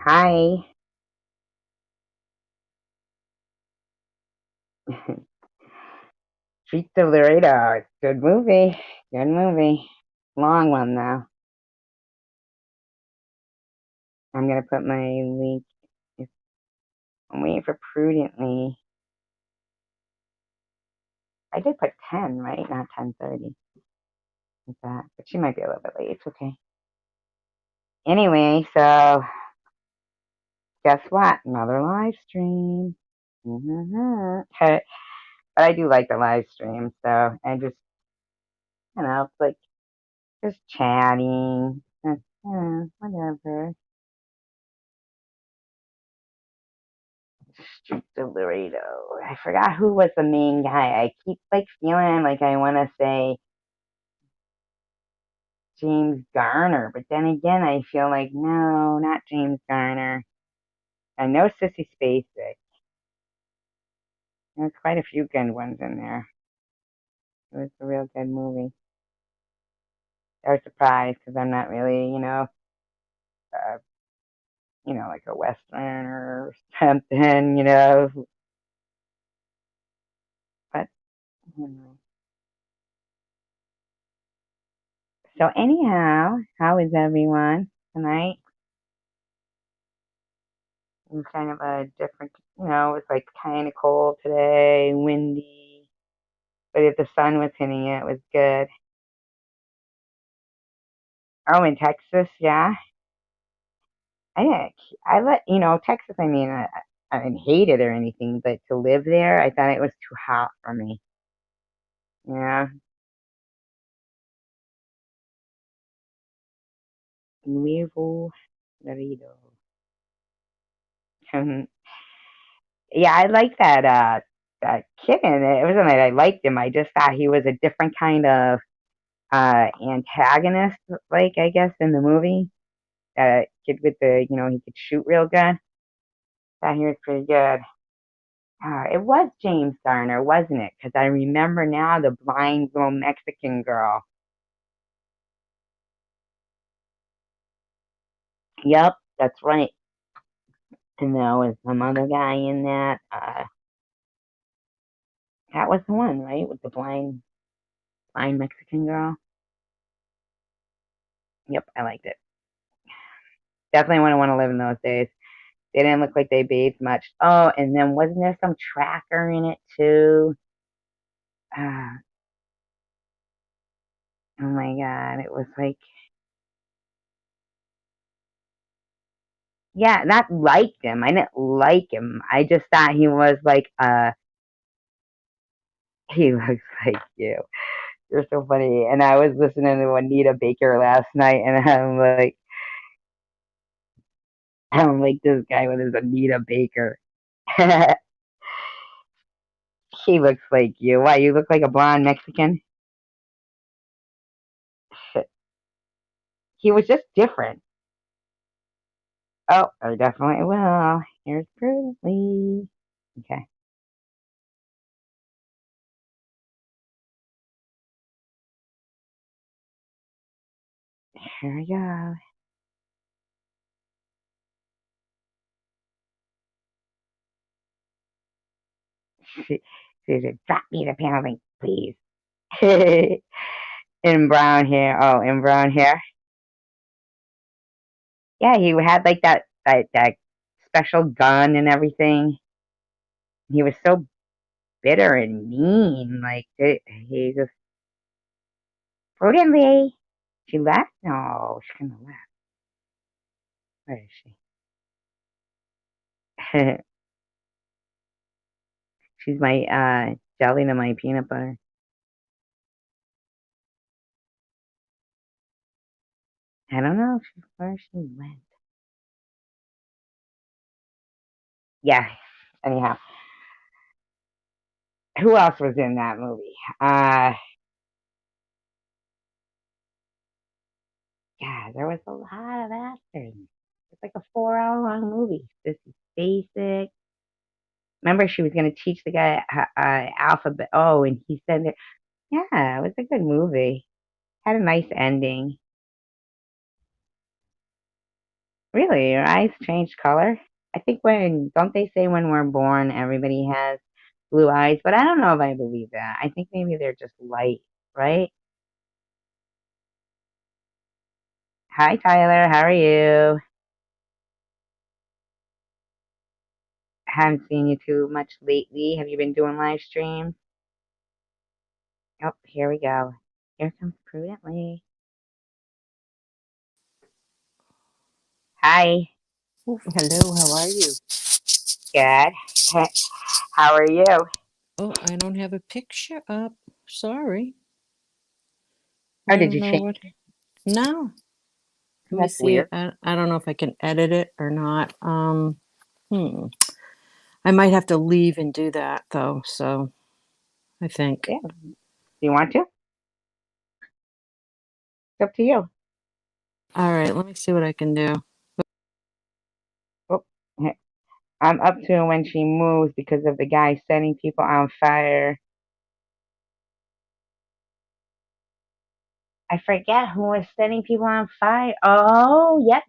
Hi. Treat the Laredo. Good movie. Good movie. Long one though. I'm gonna put my link. I'm waiting for Prudently. I did put 10, right? Not 10:30. Like that. But she might be a little bit late. It's okay. Anyway, so guess what? Another live stream. But I do like the live stream, so I just, it's like just chatting. Whatever. Street to Laredo. I forgot who was the main guy. I keep like feeling like I want to say James Garner, but then again, I feel like no, not James Garner. I know Sissy Spacek. There's quite a few good ones in there. It was a real good movie. I was surprised because I'm not really, uh, like a western or something. But you know. So anyhow, how is everyone tonight? In kind of a different, it was like kind of cold today, windy, but if the sun was hitting it, it was good. Oh, in Texas, yeah. I didn't, I let, Texas, I didn't hate it or anything, but to live there, I thought it was too hot for me. Yeah. Nuevo Laredo. Yeah, I like that kid in it. It wasn't that I liked him. I just thought he was a different kind of antagonist, like I guess in the movie. Kid with he could shoot real good. That he was pretty good. It was James Garner, wasn't it? Because I remember now the blind little Mexican girl. Yep, that's right. And there was some other guy in that. That was the one, right? With the blind Mexican girl. Yep, I liked it. Definitely wouldn't want to live in those days. They didn't look like they bathed much. Oh, and then wasn't there some tracker in it too? Uh, oh my God, it was like, yeah, not liked him. I didn't like him. I just thought he was like, he looks like you. You're so funny. And I was listening to Anita Baker last night, and I'm like this guy with his Anita Baker. He looks like you. Why, you look like a blonde Mexican? He was just different. Oh, I definitely will. Here's Prudently. Okay, here we go. She said, drop me the paneling, please. In brown hair. Oh, in brown hair. Yeah, he had like that special gun and everything. He was so bitter and mean. Like he just Prudently. She left? No, she couldn't have left. Where is she? She's my jelly to my peanut butter. I don't know if where she went. Yeah. Anyhow, who else was in that movie? Yeah, there was a lot of actors. It's like a 4 hour long movie. This is basic. Remember, she was going to teach the guy alphabet. Oh, and he said that. Yeah, it was a good movie. Had a nice ending. Really, your eyes change color? I think don't they say when we're born everybody has blue eyes? But I don't know if I believe that. I think maybe they're just light, right? Hi, Tyler. How are you? Haven't seen you too much lately. Have you been doing live streams? Oh, here we go. Here comes Prudently. Hi. Oh, hello, how are you? Good. How are you? Oh, I don't have a picture up. Sorry. Oh, I did don't you know change? what. No. Let me That's see. weird. I don't know if I can edit it or not. Hmm. I might have to leave and do that though, so I think. Yeah. Do you want to? It's up to you. All right, let me see what I can do. Oh, I'm up to when she moves because of the guy setting people on fire. I forget who was setting people on fire. Oh, yep.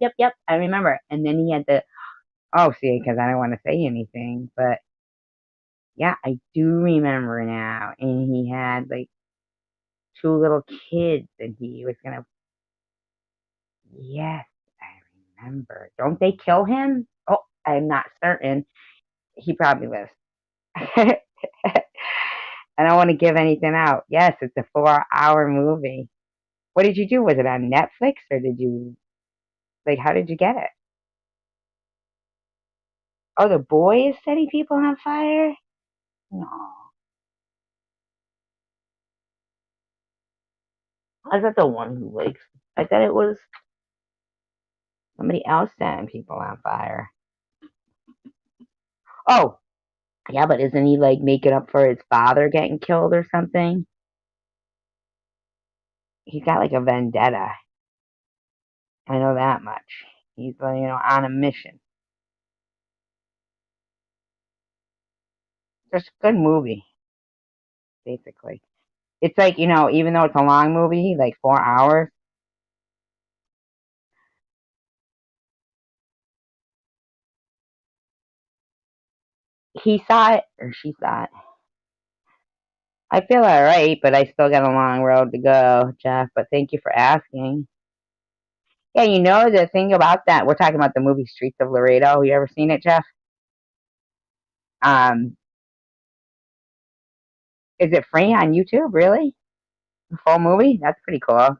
I remember. And then he had the, oh, see, because I don't want to say anything, but yeah, I do remember now. And he had like two little kids, and he was gonna, yes, I remember. Don't they kill him? Oh, I'm not certain. He probably lives. I don't want to give anything out. Yes, it's a 4-hour movie. What did you do? Was it on Netflix or did you, like, how did you get it? Oh, the boy is setting people on fire? No. I thought the one who likes, I thought it was somebody else setting people on fire. Oh, yeah, but isn't he like making up for his father getting killed or something? He's got like a vendetta. I know that much. He's, on a mission. Just a good movie, basically. It's like, even though it's a long movie, like 4 hours, he saw it or she saw it. I feel all right, but I still got a long road to go, Jeff. But thank you for asking. Yeah, the thing about that, we're talking about the movie Streets of Laredo. You ever seen it, Jeff? Um, is it free on YouTube? Really? The full movie? That's pretty cool.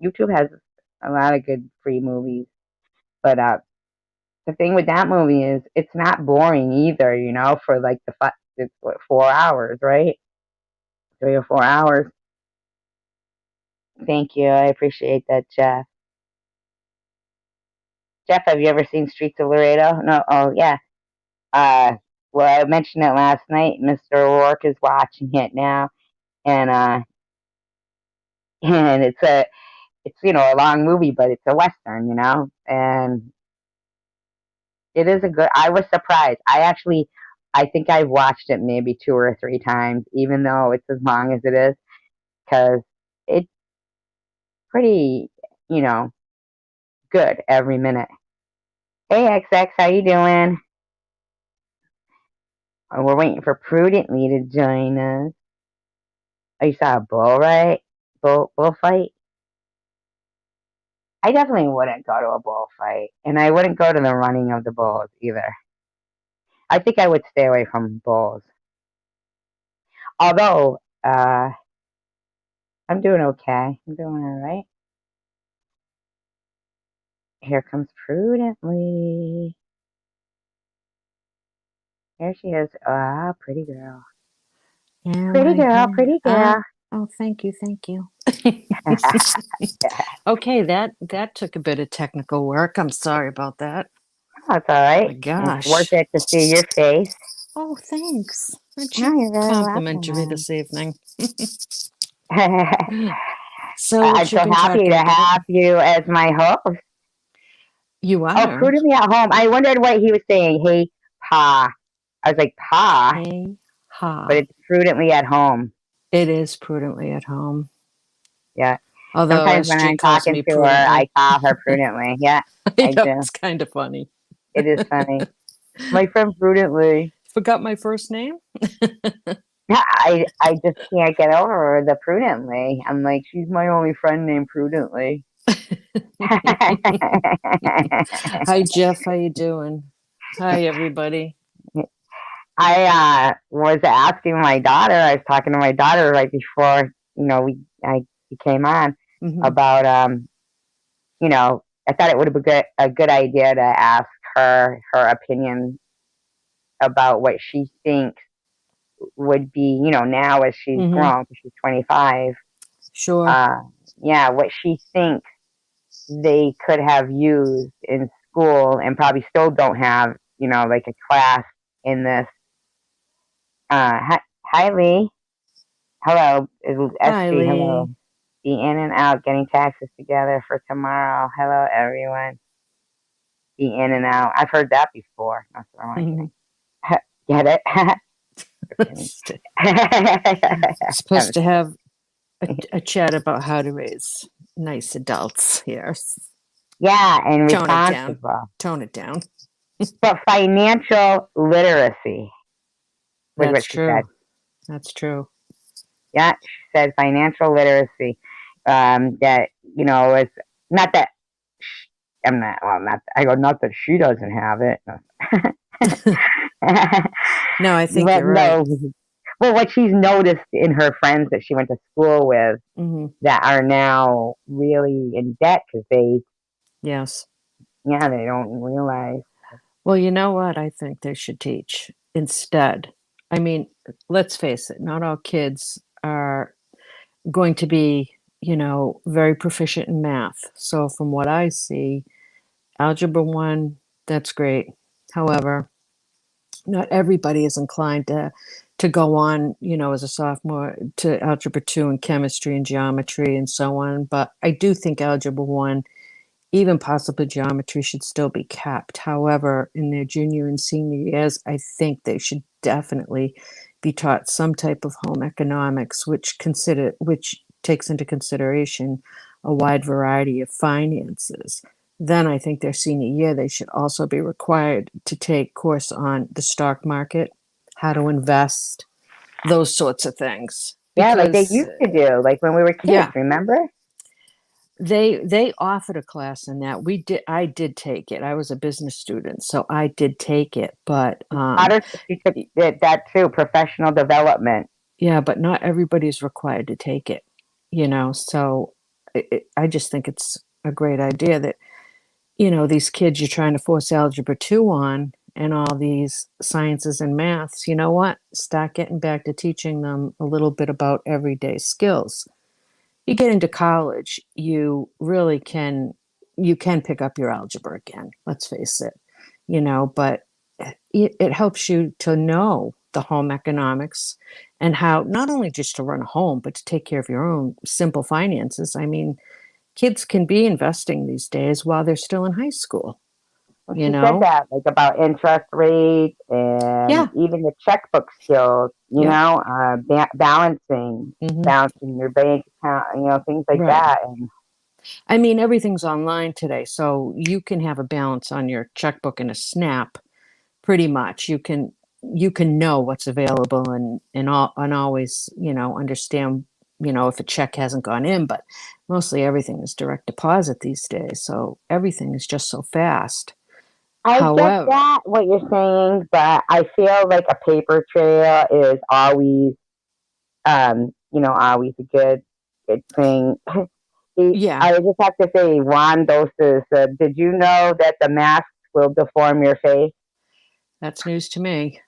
YouTube has a lot of good free movies. But the thing with that movie is it's not boring either, for like it's what, 4 hours, right? 3 or 4 hours. Thank you. I appreciate that, Jeff. Jeff, have you ever seen Streets of Laredo? No. Oh, yeah. Uh, well, I mentioned it last night. Mr. O'Rourke is watching it now, and and it's a long movie, but it's a western, and it is a good. I was surprised. I think I've watched it maybe 2 or 3 times, even though it's as long as it is, because it's pretty, you know, good every minute. Hey, XX, how you doing? Oh, we're waiting for Prudently to join us. Oh, you saw a bull, right? Bullfight? I definitely wouldn't go to a bullfight, and I wouldn't go to the running of the bulls either. I think I would stay away from bulls. Although, I'm doing okay. I'm doing all right. Here comes Prudently. There she is. Ah, pretty girl. Yeah, Pretty right girl, here. pretty girl. Oh, thank you, thank you. Okay, that took a bit of technical work. I'm sorry about that. Oh, it's all right. My It's worth gosh. it to see your face. Oh, thanks. Aren't Oh, you you're very complimentary welcome. this evening? I'm So, what you so been happy talking to about? have you as my host. You Oh, are. Prudently at home. I wondered what he was saying. Hey, Pa. I was like, Pa, Hey, but ha. it's Prudently at home. It is prudently at home. Yeah. Although Sometimes when SG I'm calls talking me to her, I Prudently. call her Prudently. Yeah, I Yeah, do. it's kind of funny. It is funny. My friend Prudently. Forgot my first name? Yeah, I just can't get over her, the Prudently. I'm like, she's my only friend named Prudently. Hi, Jeff. How you doing? Hi, everybody. I was asking my daughter. I was talking to my daughter right before we came on Hmm. about I thought it would have been a good idea to ask her opinion about what she thinks would be, now as she's Hmm. grown, because she's 25. Sure. Uh, yeah, what she thinks they could have used in school and probably still don't have, like a class in this. Hi, Lee. Hello. It was Hi, SG. Hello. Lee. Be in and out, getting taxes together for tomorrow. Hello, everyone. Be in and out. I've heard that before. That's what I'm Hmm. kidding. Get it? Supposed to have a chat about how to raise nice adults here. Yeah, and Tone it down. responsible. Tone it down. But financial literacy was what That's she said. true. That's true. Yeah, she said financial literacy. That it's not that I'm not. Well, not. I go, not that she doesn't have it. No, I think But you're right. no. Well, what she's noticed in her friends that she went to school with Hmm. that are now really in debt because Yes. they don't realize. Well, you know what I think they should teach instead? I mean, let's face it, not all kids are going to be, very proficient in math. So from what I see, algebra 1, that's great. However, not everybody is inclined to go on, as a sophomore to algebra 2 and chemistry and geometry and so on. But I do think algebra 1, even possibly geometry, should still be kept. However, in their junior and senior years, I think they should definitely be taught some type of home economics, which takes into consideration a wide variety of finances. Then I think their senior year, they should also be required to take course on the stock market, how to invest, those sorts of things. Yeah, like they Because, used to do, like when we were kids. yeah, Remember? they offered a class in that. I did take it. I was a business student, so I did take it. But Otter, she took that too. Professional development. yeah, but not everybody's required to take it. So I just think it's a great idea that these kids you're trying to force algebra 2 on and all these sciences and maths. You know what? Start getting back to teaching them a little bit about everyday skills. You get into college, you can pick up your algebra again, let's face it. But it helps you to know the home economics and how not only just to run a home but to take care of your own simple finances. I mean, kids can be investing these days while they're still in high school Well, you she said know that, like about interest rates and yeah. even the checkbook skills. Yep. Balancing, Hmm. balancing your bank account. Things like Right. that. And I mean, everything's online today, so you can have a balance on your checkbook in a snap. Pretty much, you can know what's available and always understand if a check hasn't gone in. But mostly everything is direct deposit these days, so everything is just so fast. I get However, that what you're saying, but I feel like a paper trail is always a good thing. yeah, I just have to say, Juan Doses, did you know that the masks will deform your face? that's news to me.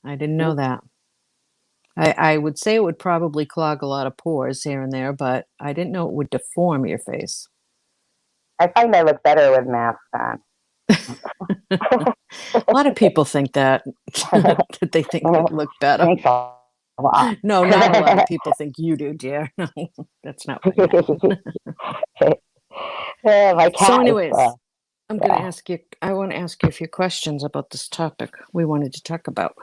I didn't know that. I would say it would probably clog a lot of pores here and there, but I didn't know it would deform your face. I find I look better with masks on. A lot of people think that that they think they look better. Thanks a lot. No, not a lot of people think you do, dear. No, that's not what I meant. My So, cat is, anyways, yeah. I want to ask you a few questions about this topic we wanted to talk about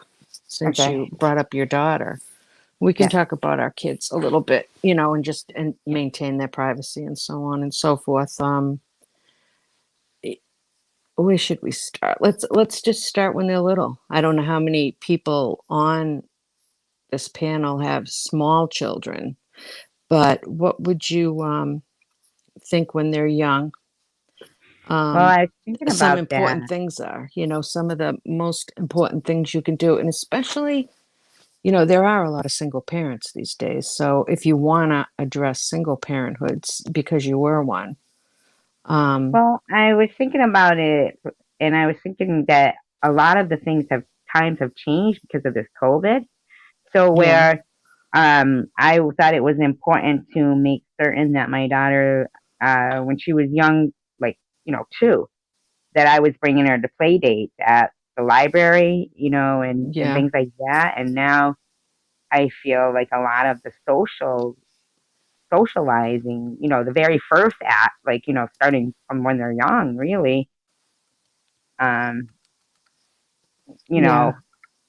since Okay. you brought up your daughter. We can Yeah. talk about our kids a little bit, and just and maintain their privacy and so on and so forth. Where should we start? Let's just start when they're little. I don't know how many people on this panel have small children, but what would you think when they're young? Well, Um, I was thinking some about important that. things are, some of the most important things you can do, and especially, there are a lot of single parents these days. So if you want to address single parenthoods because you were one, um, Well, I was thinking about it, and I was thinking that a lot of the times have changed because of this COVID. So yeah, where I thought it was important to make certain that my daughter, when she was young, like, 2, that I was bringing her to play dates at the library, and yeah, things like that. And now I feel like a lot of the socializing, the very first act, like, starting from when they're young, really, um, you yeah, know,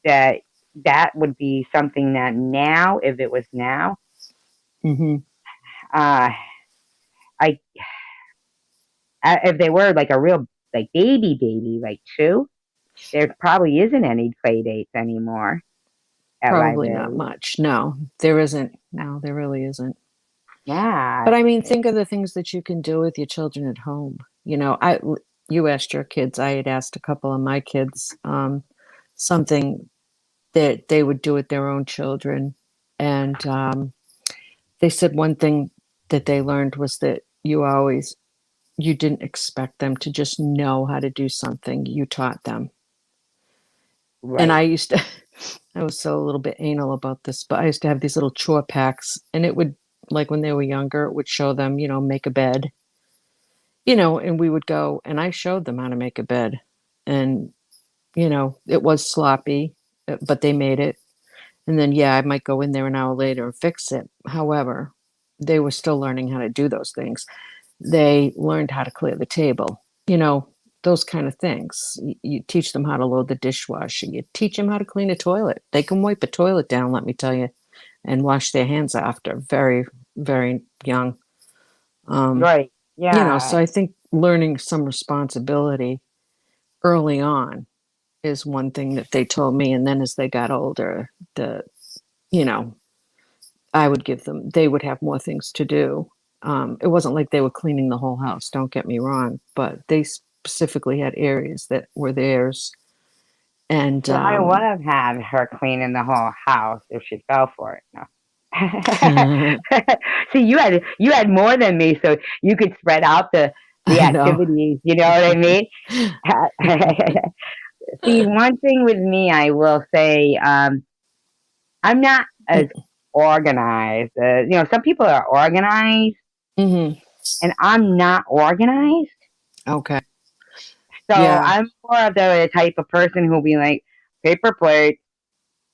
that that would be something that now, if it was now, hmm, uh, I if they were like a real like baby, like 2, there probably isn't any play dates anymore at probably not libraries. much. No, there isn't. No, there really isn't. Yeah, But I mean, think of the things that you can do with your children at home. You asked your kids. I had asked a couple of my kids something that they would do with their own children, and they said one thing that they learned was that you didn't expect them to just know how to do something. You taught them. And I right. used to, I was so a little bit anal about this, but I used to have these little chore packs, and it would, like when they were younger, it would show them, make a bed, and we would go and I showed them how to make a bed. And, it was sloppy, but they made it. And then, yeah, I might go in there an hour later and fix it. However, they were still learning how to do those things. They learned how to clear the table, those kind of things. You teach them how to load the dishwasher. You teach them how to clean a toilet. They can wipe a toilet down, let me tell you, and wash their hands after very, very young. Um, Right. so Yeah. I think learning some responsibility early on is one thing that they told me. And then as they got older, you know, I would give them, they would have more things to do. It wasn't like they were cleaning the whole house, don't get me wrong, but they specifically had areas that were theirs. And Well, I would have had her cleaning the whole house if she fell for it. No. I See, you had more than me, so you could spread out the know. activities. You know what I mean? See, one thing with me, I will say, I'm not as organized. Some people are organized, Hmm. and I'm not organized. Okay. So Yeah. I'm more of the type of person who'll be like paper plate,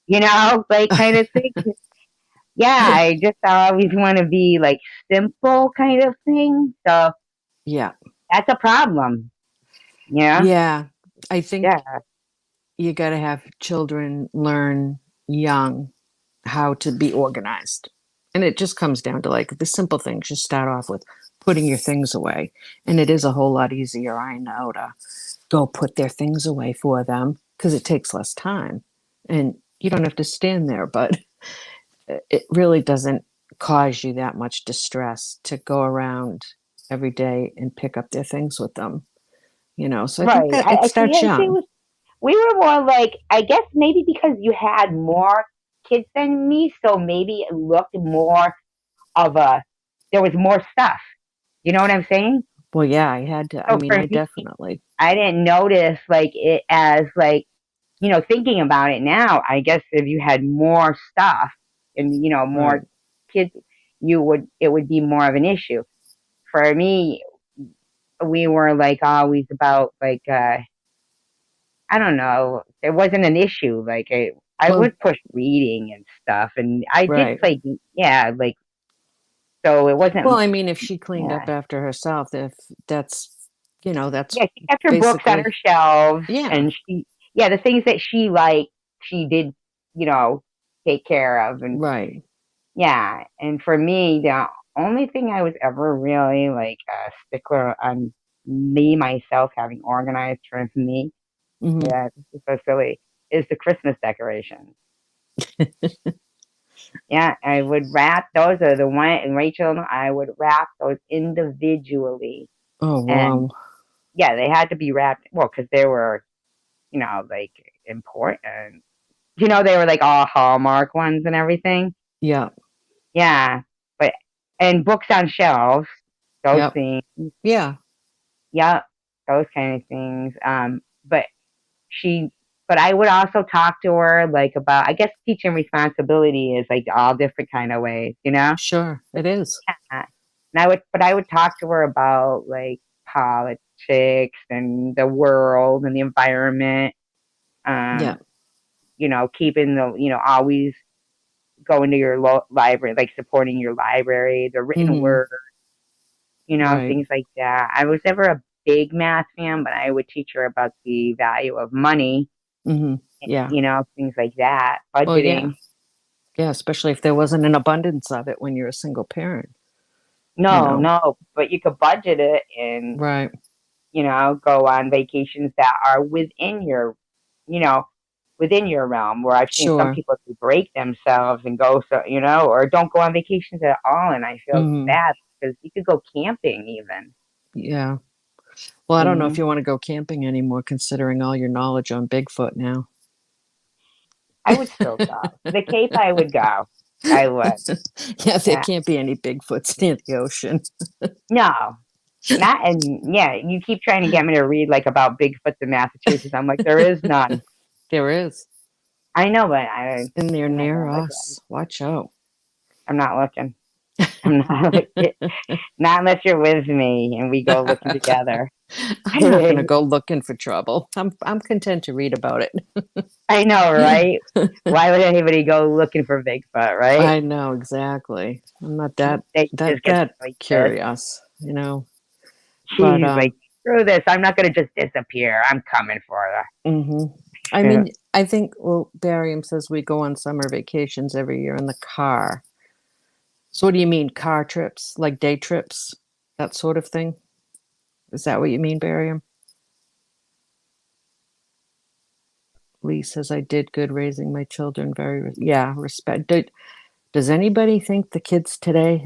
like kind of thing. Yeah, I just always want to be like simple kind of thing. So Yeah. that's a problem. Yeah, Yeah. I think yeah, you got to have children learn young how to be organized. And it just comes down to like the simple things. You start off with putting your things away. And it is a whole lot easier, I know, to go put their things away for them because it takes less time. And you don't have to stand there, but it really doesn't cause you that much distress to go around every day and pick up their things with them, So I think right. that it I see. starts young. We were more like, I guess maybe because you had more kids than me, so maybe it looked more of a. There was more stuff. You know what I'm saying? Well, yeah, I had to. I So mean, for I me, definitely. I didn't notice like it as like thinking about it now, I guess if you had more stuff and more Right. kids, it would be more of an issue. For me, we were like always about like I don't know, it wasn't an issue. Like I Well, would push reading and stuff, and I did right. play, yeah, like so it Well, wasn't, I mean, if she cleaned up yeah, after herself, if that's yeah. She kept her books on her basically, shelves, yeah, and the things that she liked, she did, you know. take care of. And Right. yeah, and for me, the only thing I was ever really like a stickler on me myself having organized for me, Mhm. yeah, this is so silly, is the Christmas decorations. Yeah, I would wrap those are the one and Rachel and I would wrap those individually. Oh, And wow. yeah, they had to be wrapped well because they were, like important. They were like all Hallmark ones and everything. Yeah. Yeah. But and books on shelves, those Yep. things. Yeah. Yep. Those kind of things. But she but I would also talk to her like about I guess teaching responsibility is like all different kind of ways, you know? Sure. It is. Yeah. And I would talk to her about like politics and the world and the environment. Yeah. Um, keeping always going to your library, like supporting your library, the written Mhm. word, Right. things like that. I was never a big math fan, but I would teach her about the value of money, Mhm. Yeah. things like that, Well, yeah. budgeting. Yeah, especially if there wasn't an abundance of it when you're a single parent, you No, know? no, but you could budget it and, Right. go on vacations that are you know, within your realm. Where I've seen some Sure. people who break themselves and go, so, or don't go on vacations at all. And I feel Mhm. bad because you could go camping even. Yeah. Well, I don't know if hmm you wanna go camping anymore considering all your knowledge on Bigfoot now. I would still go. The Cape, I would go. I would. Yeah, there Yeah. can't be any Bigfoots near the ocean. No, not, and yeah, you keep trying to get me to read like about Bigfoots in Massachusetts. I'm like, there is none. There is, I know, but and they're I'm not near gonna look at 'em. us. Watch out. I'm not looking. I'm not looking. Not unless you're with me and we go looking together. I'm not gonna go looking for trouble. I'm content to read about it. I know, right? Why would anybody go looking for Bigfoot, right? I know, exactly. I'm not that They just get that really pissed. curious, you know? But, He's like, screw this. I'm not going to just disappear. I'm coming for mhm. I you. mean, I think, well, Barium says we go on summer vacations every year in the car. So what do you mean, car trips? Like day trips? That sort of thing? Is that what you mean, Barium? Lee says, "I did good raising my children, very yeah, respect." Does anybody think the kids today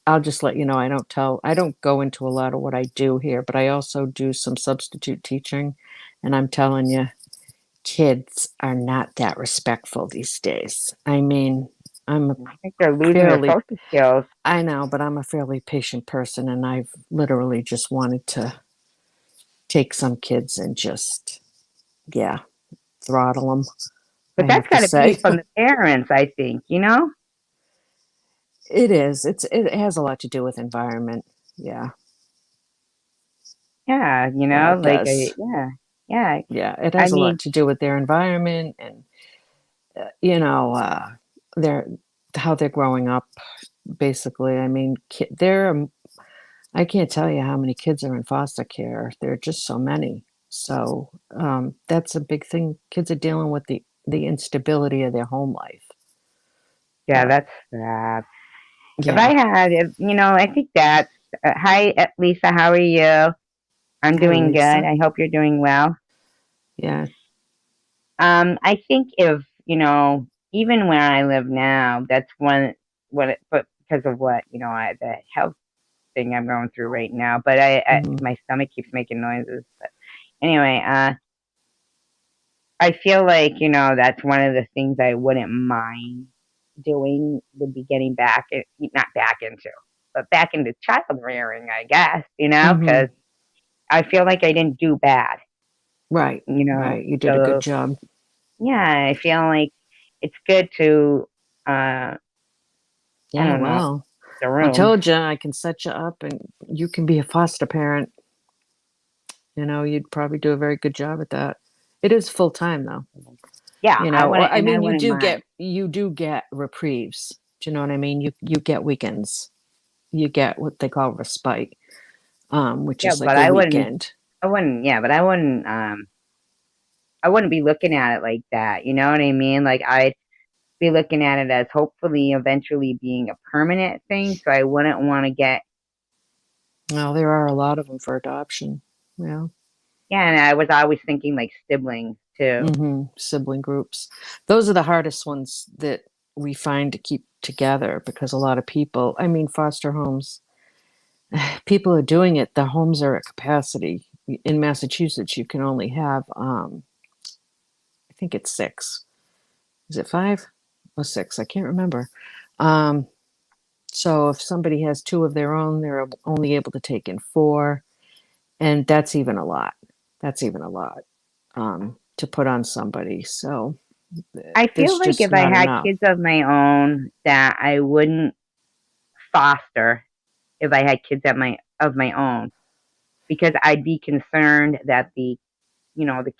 I'll just let you know, I don't go into a lot of what I do here, but I also do some substitute teaching, and I'm telling you, kids are not that respectful these days. I mean, I'm a I think they're losing their fairly social skills. I know, but I'm a fairly patient person, and I've literally just wanted to take some kids and just, yeah, throttle them. But I that's have to got to be say. from the parents, I think. It is. It has a lot to do with environment. Yeah. Yeah, Yeah, it like, does. yeah, yeah. Yeah, it I has a lot mean, to do with their environment and, you know, their how they're growing up, basically. I mean, I can't tell you how many kids are in foster care. There are just so many. So, that's a big thing. Kids are dealing with the instability of their home life. yeah, But that's sad. If yeah. I had, I think that's, hi, Lisa, how are you? I'm Hi, doing good. Lisa. I hope you're doing well. Yeah. I think if, even where I live now, that's but because of what, the health thing I'm going through right now, but Mhm. my stomach keeps making noises. But anyway, I feel like, that's one of the things I wouldn't mind doing would be getting not back into, but back into child rearing, I guess, because Mhm. I feel like I didn't do bad, Right. Right. You did a good so job. yeah, I feel like it's good to, I Yeah, don't know, well, the I room. told you I can set you up and you can be a foster parent. You know, you'd probably do a very good job at that. It is full time though, Yeah, you I know. Well, wouldn't, I and I mean, wouldn't mind. you do get reprieves. Do you know what I mean? You get weekends. You get what they call respite, which Yeah, is but like a I wouldn't, weekend. yeah, but I wouldn't be looking at it like that. You know what I mean? Like, be looking at it as hopefully eventually being a permanent thing. So I wouldn't want to get, Well, there are a lot of them for adoption. Yeah. yeah, and I was always thinking like siblings too. Sibling groups. Those are the hardest ones that we find to keep together because a lot of people, I mean, foster homes, people are doing it. The homes are at capacity. In Massachusetts, you can only have, I think it's 6. Is it 5 or 6? I can't remember. Um, so if somebody has 2 of their own, they're only able to take in 4. And that's even a lot. That's even a lot to put on somebody. So I there's feel like just if I not had enough. kids of my own, that I wouldn't foster if I had kids of my own, because I'd be concerned that the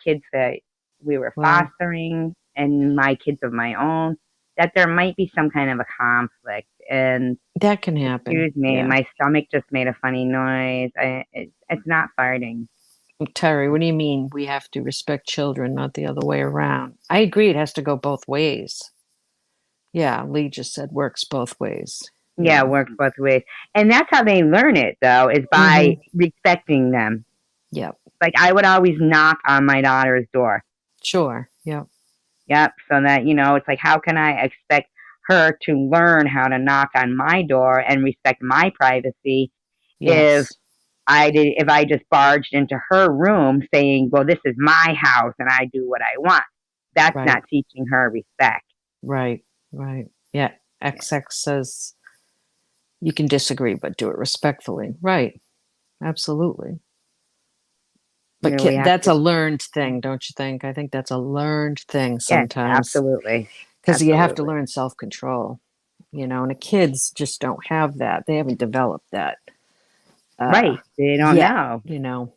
kids that we were Well, fostering and my kids of my own, that there might be some kind of a conflict. And that can happen. excuse me, Yeah. my stomach just made a funny noise. It's not farting. Terry, what do you mean we have to respect children, not the other way around? I agree. It has to go both ways. Yeah. Lee just said works both ways. Yeah, Yeah. it works both ways. And that's how they learn it, though, is by Mm-hmm. respecting them. Yep. Like, I would always knock on my daughter's door. Sure. Yep. Yep. So that, it's like, how can I expect her to learn how to knock on my door and respect my privacy if Yes. if I just barged into her room saying, well, this is my house and I do what I want? That's Right. not teaching her respect. Right. Right. Yeah. Yeah. XX says you can disagree, but do it respectfully. Right. Absolutely. But We have that's to, a learned thing, don't you think? I think that's a learned thing yes, sometimes absolutely. because you have to Absolutely. learn self-control, and the kids just don't have that. They haven't developed that Right. They don't yet, know.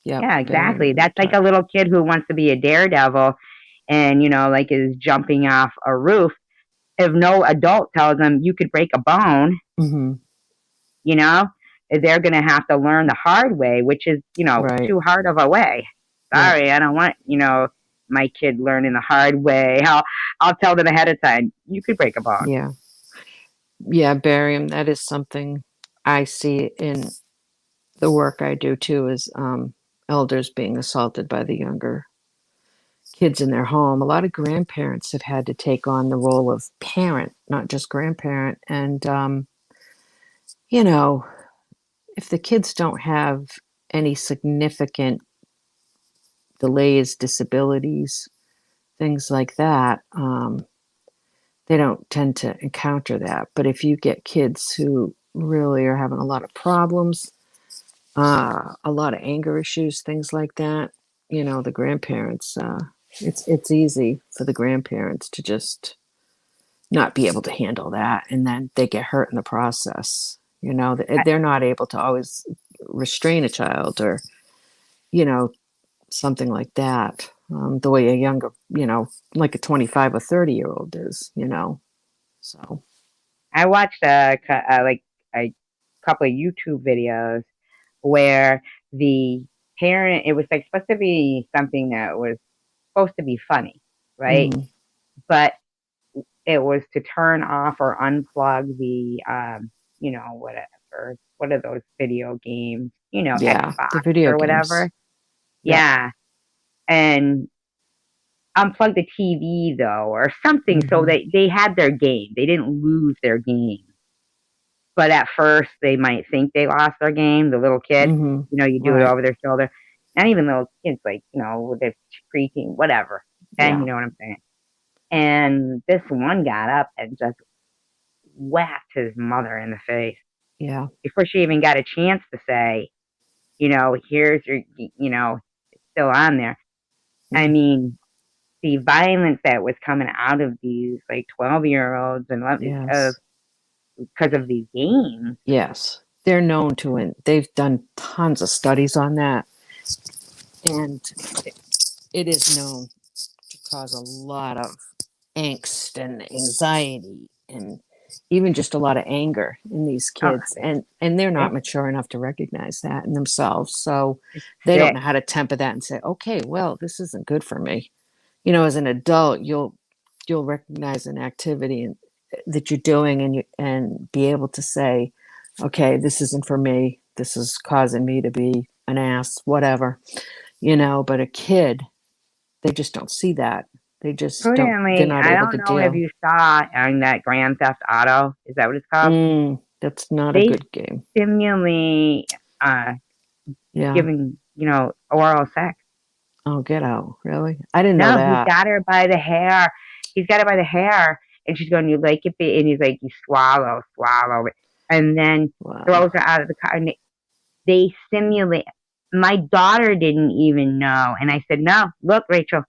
Yep, Yeah, very exactly. That's like tough. a little kid who wants to be a daredevil and, like is jumping off a roof. If no adult tells them you could break a bone, Hmm. you know, they're going to have to learn the hard way, which is, Right. too hard of a way. Yep. Sorry, I don't want, my kid learning the hard way. I'll tell them ahead of time, you could break a bone. Yeah. Yeah, barium, that is something I see in the work I do too, is elders being assaulted by the younger kids in their home. A lot of grandparents have had to take on the role of parent, not just grandparent. And, you know, if the kids don't have any significant delays, disabilities, things like that, they don't tend to encounter that. But if you get kids who really are having a lot of problems, a lot of anger issues, things like that, the grandparents, it's easy for the grandparents to just not be able to handle that, and then they get hurt in the process. They're not able to always restrain a child or you know something like that, the way a younger, like a 25 or 30-year-old is. So I watched like a couple of YouTube videos where the parent, it was like supposed to be something that was supposed to be funny, right? mhm. But it was to turn off or unplug the, whatever. What are those video games? Yeah, the Xbox video or games. whatever. Yep. Yeah. And unplug the TV though, or something, so Hmm. that they had their game. They didn't lose their game. But at first, they might think they lost their game. The little kid, Hmm. you do it Right. over their shoulder. Not even little kids, like, with their preteen, whatever. Okay, you Yeah. know what I'm saying? And this one got up and just whacked his mother in the face Yeah. before she even got a chance to say, here's your, it's still on there. I Mm. mean, the violence that was coming out of these like 12-year-olds and Yes. because of these games. Yes. They're known to it. They've done tons of studies on that, and it is known to cause a lot of angst and anxiety and even just a lot of anger in these Oh, kids, and they're not it's mature enough to recognize that in themselves, so it's they don't sick. know how to temper that and say, okay, well, this isn't good for me. As an adult, you'll recognize an activity that you're doing, and be able to say, okay, this isn't for me. This is causing me to be an ass, whatever, but a kid, they just don't see that. They're Prudently, not I able don't to know if deal. you saw on that Grand Theft Auto. Is that what it's called? That's not a They good game. simulate Yeah. giving, oral sex. Oh, get out. Really? I didn't know No, he's that. got her by the hair. He's got her by the hair, and she's going, "You like it?" And he's like, "You swallow, swallow it," and then Wow. throws her out of the car. And they simulate. My daughter didn't even know, and I said, "No, look, Rachel,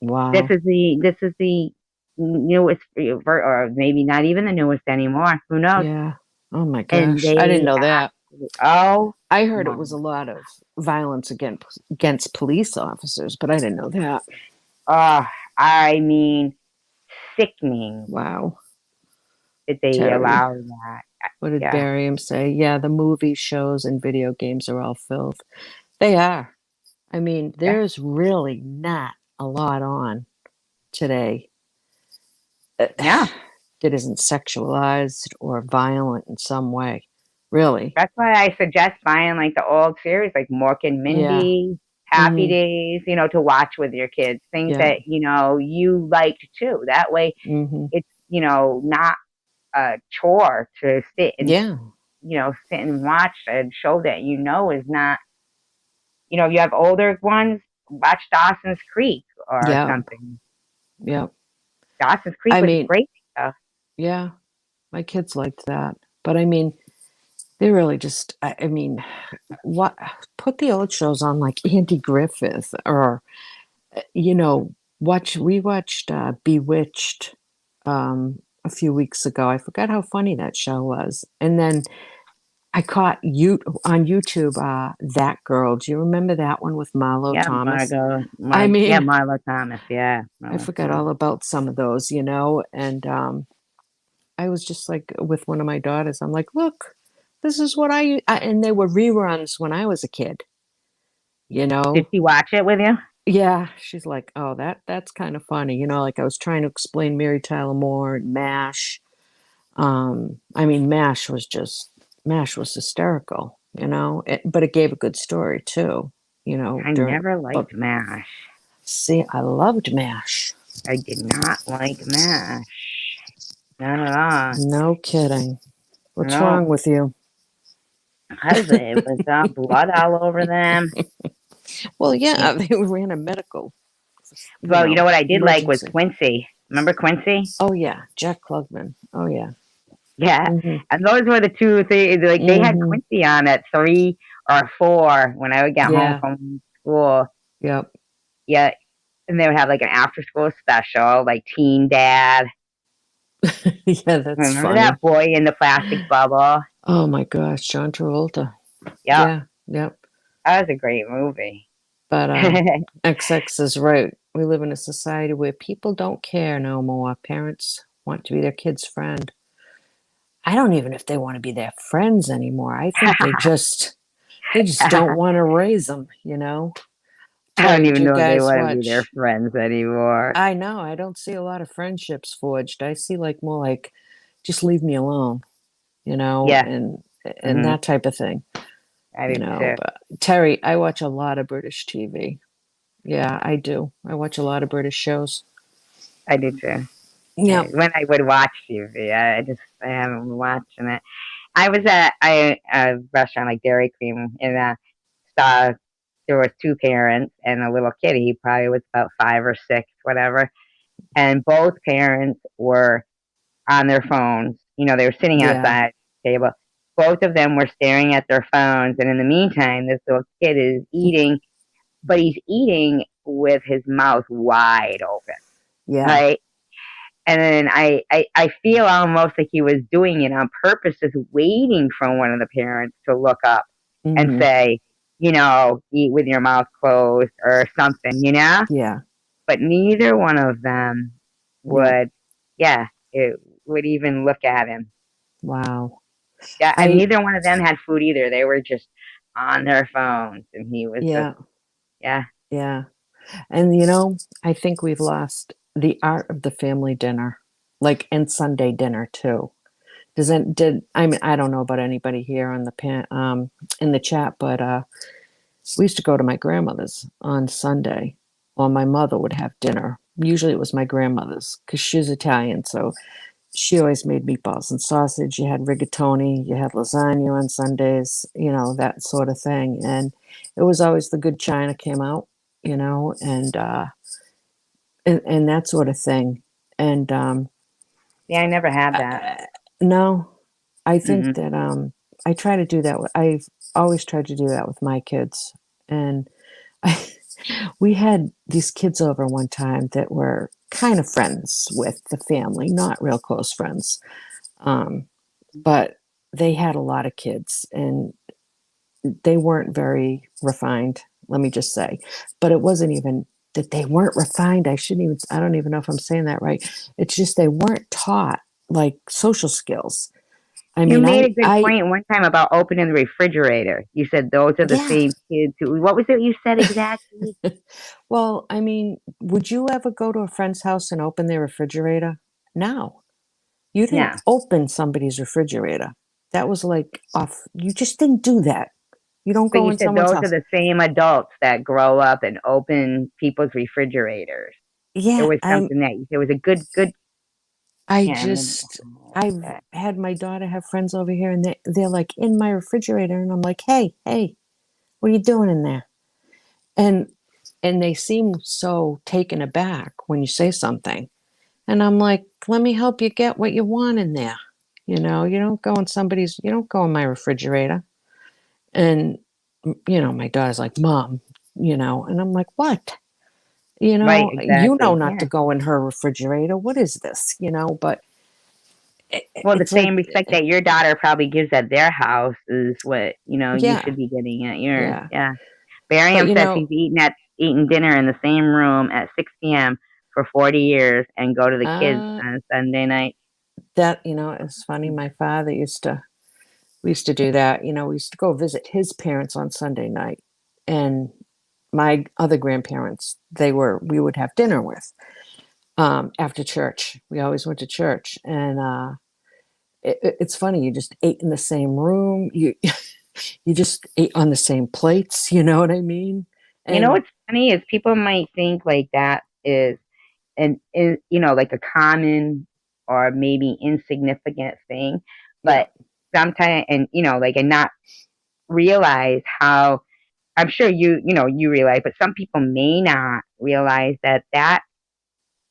Wow. this is the newest, or maybe not even the newest anymore. Who knows?" Yeah. Oh my And gosh. I didn't they know that. actually, oh I heard it my, was a lot of violence against police officers, but I didn't know that. oh, I mean, sickening Wow. that they Terry. allow that. What did Yeah, Barium say? Yeah, the movie shows and video games are all filth. They are. I mean, yeah, there's really not a lot on today no. that isn't sexualized or violent in some way. Really. That's why I suggest buying like the old series, like Mork and Yeah. Mindy, Happy Hmm. Days, to watch with your kids. Things Yeah. that, you liked too. That way Hmm. it's, not a chore to Yeah. sit and watch a show that is not, you have older ones, watch Dawson's Creek or Yeah. something. Yeah. Dawson's Creek I was mean, great stuff. yeah, my kids liked that. But I mean, they really just, I mean, what, put the old shows on like Andy Griffith, or, you know, we watched Bewitched a few weeks ago. I forgot how funny that show was. And then I caught you on YouTube, That Girl. Do you remember that one with Marlo Yeah, Thomas? I Yeah, mean, Marlo Thomas. Yeah, I Marlo forgot Thomas. all about some of those, and I was just like with one of my daughters. I'm like, look, this is what and they were reruns when I was a kid. You Did know, she watch it with you? yeah. She's like, oh, that's kind of funny. Like I was trying to explain Mary Tyler Moore and Mash. I mean, Mash was hysterical. But it gave a good story too. I During. never But liked MASH. see, I loved Mash. I did not like MASH. Not at all. No kidding. What's No, wrong with you? because it was blood all over them. Well, Yeah. yeah, they ran a medical, Well, you know what I did like was emergency. Quincy. Remember Quincy? Oh yeah, Jack Klugman. Oh yeah. Yeah. Mhm. And those were the two things. Like they had Mhm. Quincy on at 3 or 4 when I would get home Yeah. from school. Yep. Yeah. And they would have like an after school special, like Teen Dad. Yeah, that's Remember funny. that boy in the plastic bubble? Oh my gosh, John Travolta. Yep. Yeah. Yep. That was a great movie. But XX is right. We live in a society where people don't care no more. Parents want to be their kid's friend. I don't even know if they want to be their friends anymore. I think they just don't want to raise them. I don't Terry, do even you know if they guys want to be their watch? friends anymore. I know, I don't see a lot of friendships forged. I see like more like just leave me alone, Yeah. and Hmm. that type of thing, I do too. But Terry, I watch a lot of British TV. Yeah, I do. I watch a lot of British shows. I do too. Yep. When I would watch TV, I haven't been watching it. I was at a restaurant like Dairy Cream, and saw there was 2 parents and a little kid. He probably was about 5 or 6, whatever. And both parents were on their phones. They were sitting Yeah. outside the table. Both of them were staring at their phones, and in the meantime, this little kid is eating, but he's eating with his mouth wide open, Yeah. right? And then I feel almost like he was doing it on purpose, just waiting for one of the parents to look up and Hmm. say, eat with your mouth closed or something. Yeah. But neither one of them Yep. would, yeah, it would even look at him. Wow. Yeah, and I neither one of them had food either. They were just on their phones, and he was just, Yeah. yeah, Yeah. And I think we've lost the art of the family dinner, like, and Sunday dinner too. I mean, I don't know about anybody here on the in the chat, but we used to go to my grandmother's on Sunday, or my mother would have dinner. Usually it was my grandmother's because she's Italian, so she always made meatballs and sausage. You had rigatoni, you had lasagna on Sundays, that sort of thing. And it was always the good china came out, and that sort of thing. And Yeah, I never had that. I, no, I think Mm-mm. that I try to do that. I've always tried to do that with my kids. And I, we had these kids over one time that were kind of friends with the family, not real close friends. Um, but they had a lot of kids and they weren't very refined, let me just say. But it wasn't even that they weren't refined. I don't even know if I'm saying that right. It's just they weren't taught like social skills. I You mean, made a good point one time about opening the refrigerator. You said those are the yeah. same kids who. What was it you said exactly? Well, I mean, would you ever go to a friend's house and open their refrigerator? No, you didn't No. open somebody's refrigerator. That was like off. You just didn't do that. You don't So go you in said someone's those are house. the same adults that grow up and open people's refrigerators. It Yeah, was something that it was a good. I Yeah, maybe just, like I've that. had my daughter have friends over here and they're like in my refrigerator and I'm like, hey, what are you doing in there? And, and they seem so taken aback when you say something. And I'm like, let me help you get what you want in there. You don't go in my refrigerator. And, my daughter's like, Mom, and I'm like, what? Right, You know exactly. not to Yeah. go in her refrigerator. What is this? But Well, the it's like, same respect that your daughter probably gives at their house is what, you yeah, should be getting at yours. yeah. Yeah. But Barium says he's eating dinner in the same room at 6 p.m. for 40 years and go to the kids uh, on Sunday night. it's funny. My father we used to do that. We used to go visit his parents on Sunday night, and my other grandparents, we would have dinner with after church. We always went to church, and it's funny. You just ate in the same room. You just ate on the same plates. You know what I mean? You know And what's funny is people might think like that is like a common or maybe insignificant thing, yeah, but sometimes and not realize how I'm sure you realize, but some people may not realize that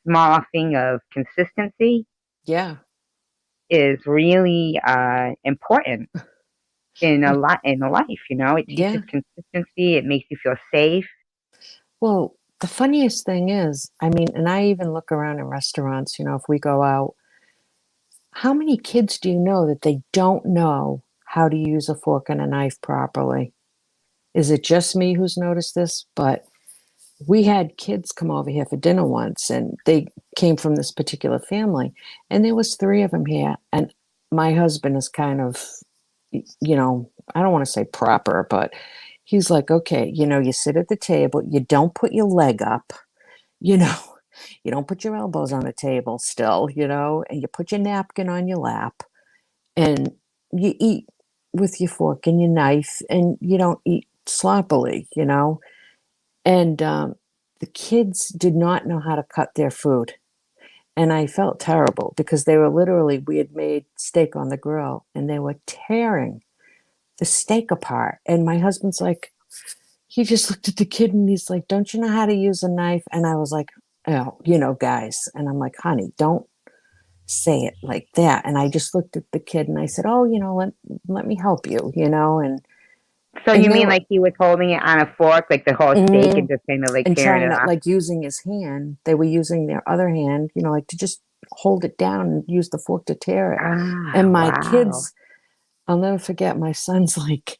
small thing of consistency yeah. is really important in a Well, lot in a life. It teaches yeah. consistency. It makes you feel safe. Well, the funniest thing is, I mean, and I even look around in restaurants. If we go out, how many kids do you know that they don't know how to use a fork and a knife properly? Is it just me who's noticed this? But we had kids come over here for dinner once and they came from this particular family and there was three of them here and my husband is kind of, I don't want to say proper, but he's like, okay, you sit at the table, you don't put your leg up, you know you don't put your elbows on the table still, and you put your napkin on your lap and you eat with your fork and your knife and you don't eat sloppily, and the kids did not know how to cut their food. And I felt terrible because we had made steak on the grill and they were tearing the steak apart. And my husband's like, he just looked at the kid and he's like, don't you know how to use a knife? And I was like, oh, guys. And I'm like, honey, don't say it like that. And I just looked at the kid and I said, oh, let me help you, So you and they mean were, like he was holding it on a fork, like the whole steak, and mm, just kind of like and tearing trying it to off? like using his hand. They were using their other hand, like to just hold it down and use the fork to tear it. Ah, And my wow. kids, I'll never forget, my son's like,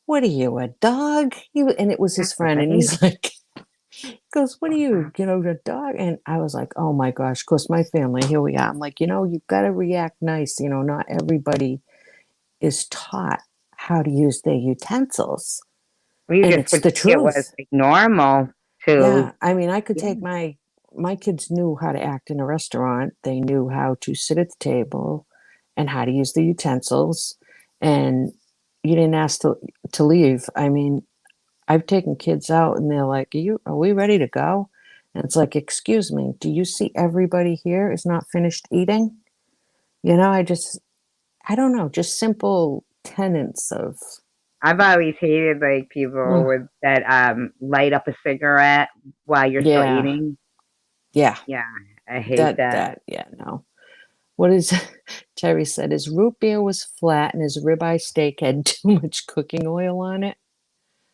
what are you, a dog? And it was his That's friend, and right. he's like, he goes, what are you, a dog? And I was like, oh my gosh, of course, my family, here we are. I'm like, you've got to react nice. Not everybody is taught how to use their utensils. You And just it's would the think it was truth. like normal to, Yeah. I mean, I could yeah. take my my kids knew how to act in a restaurant. They knew how to sit at the table and how to use the utensils. And you didn't ask to leave. I mean, I've taken kids out and they're like, are we ready to go? And it's like, excuse me, do you see everybody here is not finished eating? I don't know, just simple tenets of, I've always hated like people ugh, with that light up a cigarette while you're still yeah, eating. yeah, Yeah, I hate that. yeah, no. What is Terry said his root beer was flat and his ribeye steak had too much cooking oil on it.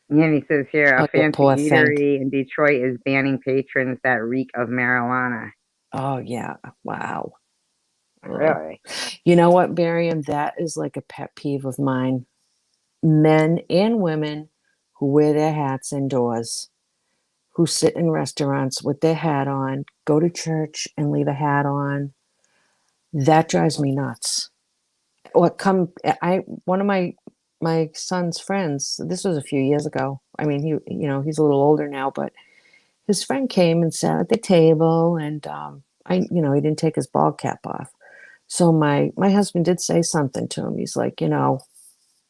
And he says here, a Oh, you fancy poor thing. eatery in Detroit is banning patrons that reek of marijuana. Oh, yeah. Wow. Ugh. Really? You know what, Barium? That is like a pet peeve of mine. Men and women who wear their hats indoors, who sit in restaurants with their hat on, go to church and leave a hat on. That drives me nuts. Or come, one of my son's friends. This was a few years ago. I mean, he's a little older now, but his friend came and sat at the table, and he didn't take his ball cap off. So my husband did say something to him. He's like,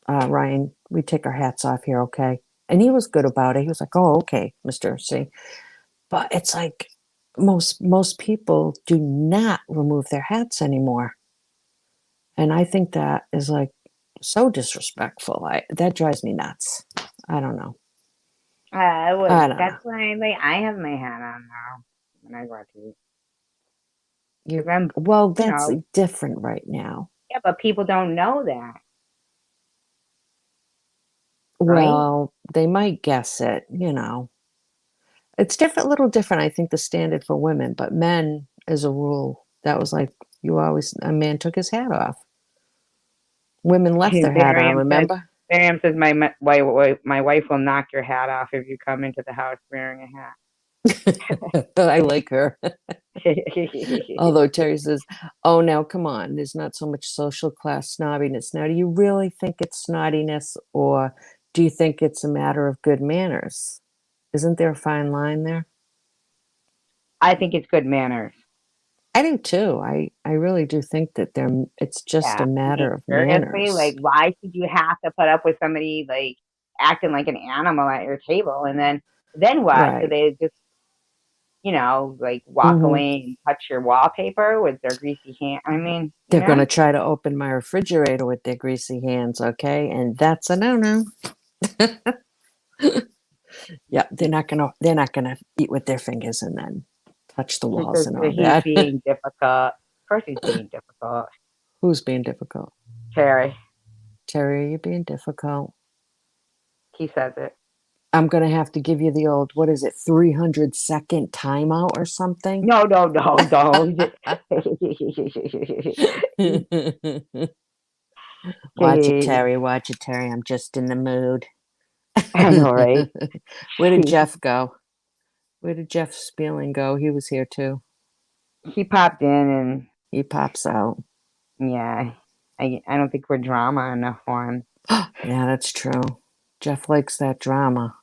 Ryan, we take our hats off here, okay? And he was good about it. He was like, oh, okay, Mr. C. But it's like most people do not remove their hats anymore. And I think that is like so disrespectful. That drives me nuts. I don't know. I don't know. That's why like I have my hat on now when I go out to eat You because I'm, well, you that's know, different right now. yeah, but people don't know that, right? Well, they might guess it. It's different, little different, I think, the standard for women, but men, as a rule, that was like a man took his hat off. Women left their hat on, Miriam says, remember? my wife will knock your hat off if you come into the house wearing a hat. I like her. Although Terry says, oh, now come on, there's not so much social class snobbiness. Now, do you really think it's snottiness, or do you think it's a matter of good manners? Isn't there a fine line there? I think it's good manners. I do too. I really do think that it's just Yeah, a I mean, matter of seriously, like, manners. why should you have to put up with somebody like acting like an animal at your table, and then what? Do Right. they just, like walk Hmm. away and touch your wallpaper with their greasy hand? I mean, They're going to try to open my refrigerator with their greasy hands, okay? And that's a no-no. Yeah, they're not gonna eat with their fingers and then touch the he walls says and that all he's that. being difficult. Of course, he's being difficult, Who's being difficult? Terry. Terry, are you being difficult? He says it. I'm gonna have to give you the old, what is it, 300-second timeout or something? No, no, no, don't. Watch it, Terry. Watch it, Terry. I'm just in the mood. I know, right? Where did Jeff go? Where did Jeff Spieling go? He was here too. He popped in, and He pops out. yeah, I don't think we're drama enough for him. Yeah, that's true. Jeff likes that drama.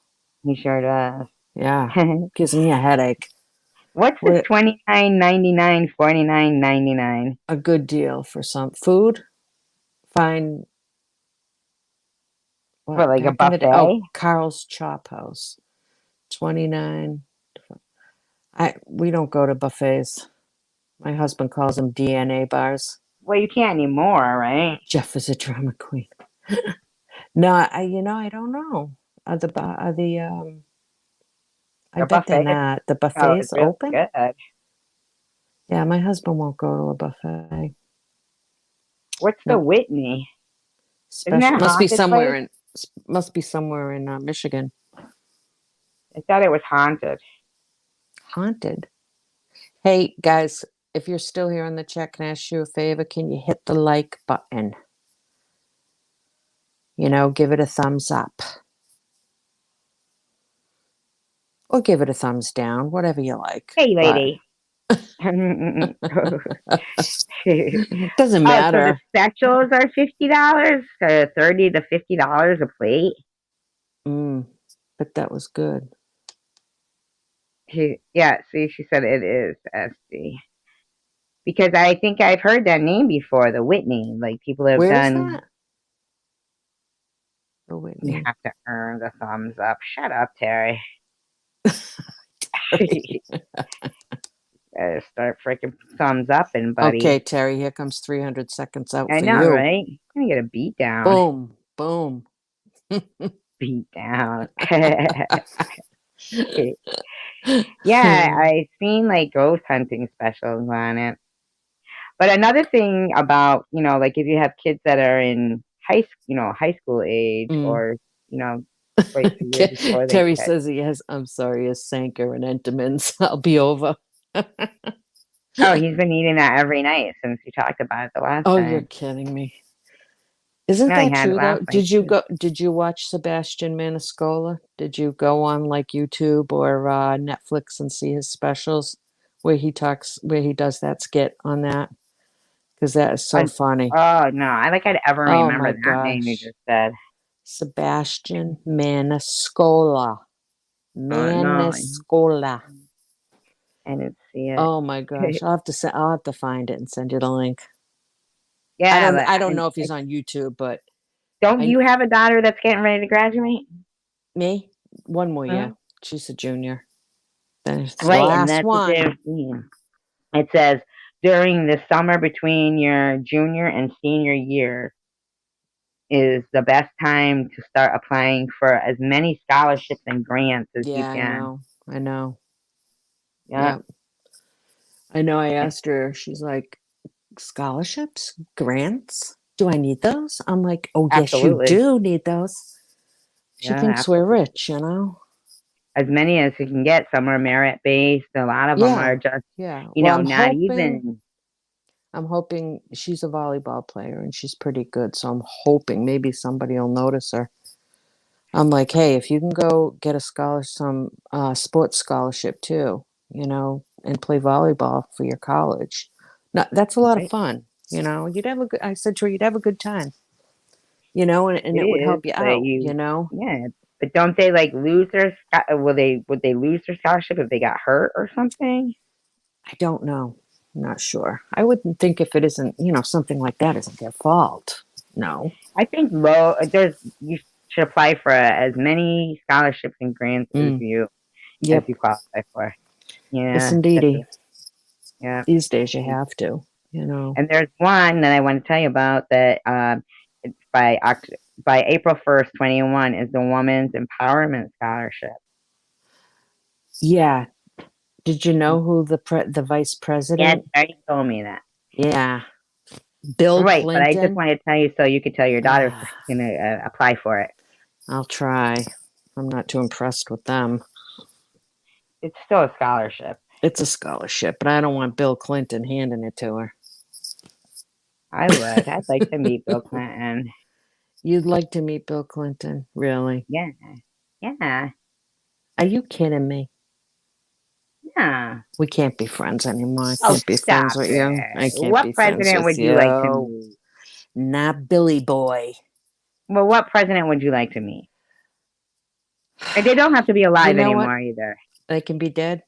He sure does. Yeah, gives me a headache. What's this What 29.99, 49.99 a good deal for some food. Fine. for What like a back in the day? Oh, buffet? Carl's Chop House, 29. We don't go to buffets. My husband calls them DNA bars. Well, you can't anymore, right? Jeff is a drama queen. No, I don't know. I The bet they're buffet not. The is buffets really open? good. Yeah, my husband won't go to a buffet. What's the No, Whitney? Isn't special. that a haunted place? Must be somewhere in Michigan. I thought it was haunted. Haunted. Hey guys, if you're still here in the chat, can I ask you a favor? Can you hit the like button? Give it a thumbs up. Or give it a thumbs down, whatever you like. Hey, But lady. doesn't Oh, so the matter. specials are $50, 30 to $50 a plate. Mm, but that was good. Yeah, see, she said it is SD. Because I think I've heard that name before, the Whitney. Like people have Where is done. that? Oh, You Whitney. have to earn the thumbs up. Shut up, Terry. Terry. Better start freaking thumbs up, and Okay, buddy. Terry, here comes 300 seconds out I for know, you. right? You're gonna get a beat down. Boom, boom. Beat down. Yeah, I've seen like ghost hunting specials on it. But another thing about, like if you have kids that are in high school age, Mm. or, right the year before they Terry catch. says he has, I'm sorry, a Sanker and Entenmann's. I'll be over. Oh, he's been eating that every night since we talked about it the last Oh, you're time. kidding me. Isn't No, he that had it true though? last night too. Did you watch Sebastian Maniscalco? Did you go on like YouTube or Netflix and see his specials where he does that skit on that? Because that is so And, funny. oh no, I like I'd ever Oh remember my that name you gosh. just said. Sebastian Maniscalco. No, Maniscalco. I didn't see it. Oh my gosh. I'll have to find it and send you the link. Yeah, but I don't know if he's on YouTube, but don't I you have a daughter that's getting ready to graduate? me, one more Huh? year. She's a junior. Then it's the Right, and last that's what one. they're seeing. It says during the summer between your junior and senior year is the best time to start applying for as many scholarships and grants as you Yeah, I can. know. I know. Yeah, Yeah. I know. I asked her, she's like, scholarships, grants? Do I need those? I'm like, oh, yes, you absolutely. do need those. She Yeah, thinks we're absolutely. rich, you know? As many as you can get. Some are merit based. A lot of them Yeah. are just, Yeah. Well, not even. I'm hoping she's a volleyball player and she's pretty good. So I'm hoping maybe somebody will notice her. I'm like, hey, if you can go get a some sports scholarship too, and play volleyball for your college, no, that's a lot of Right. fun. You'd have a good. I said to her, you'd have a good time. And It it would is, help you but out. You know, yeah. But don't they like lose their? Would they lose their scholarship if they got hurt or something? I don't know. I'm not sure. I wouldn't think if it isn't, something like that isn't their fault. No. I think you should apply for as many scholarships and grants Mm, as yep. you qualify for. Yes, Yeah, indeedy. yeah. These days you have to. You know. And there's one that I want to tell you about that it's by April 1st, 21 is the Women's Empowerment Scholarship. Yeah. Did you know who the vice Yes, president? already told me that. Yeah. Bill Right, but I just Clinton. wanted to tell you so you could tell your daughter so Ah, she can apply for it. I'll try. I'm not too impressed with them. It's still a scholarship. It's a scholarship, but I don't want Bill Clinton handing it to her. I would. I'd like to meet Bill Clinton. You'd like to meet Bill Clinton? Really? Yeah, yeah, Are you kidding me? yeah. We can't be friends anymore. I Oh, can't be friends stop with you. it. I can't What be friends president with would you like to you. meet? Not Billy Boy. Well, what president would you like to meet? And they don't have to be You alive know what? anymore either. They can be dead.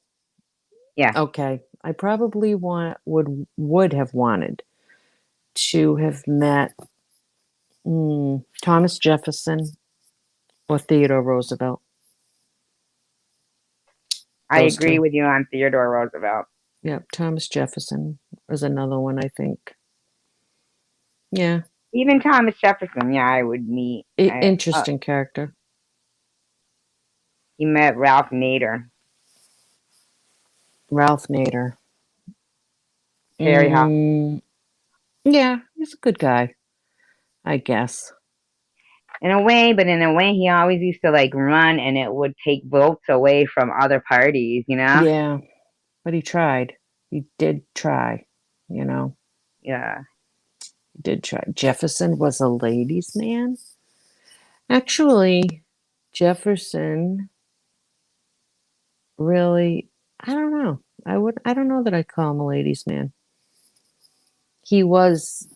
Yeah, Okay. I probably would have wanted to have met Thomas Jefferson or Theodore Roosevelt. I Those agree two. with you on Theodore Roosevelt. Yep, Thomas Jefferson was another one, I think. Yeah, Even Thomas Jefferson, yeah, I would meet. interesting character. He met Ralph Nader, Ralph Nader. Terry Hall. Mm, yeah, he's a good guy, I guess. In a way, but in a way, he always used to like run, and it would take votes away from other parties. Yeah, but he tried. He did try, you know. Yeah. He did try. Jefferson was a ladies' man. Actually, Jefferson really, I don't know. I don't know that I'd call him a ladies' man. He was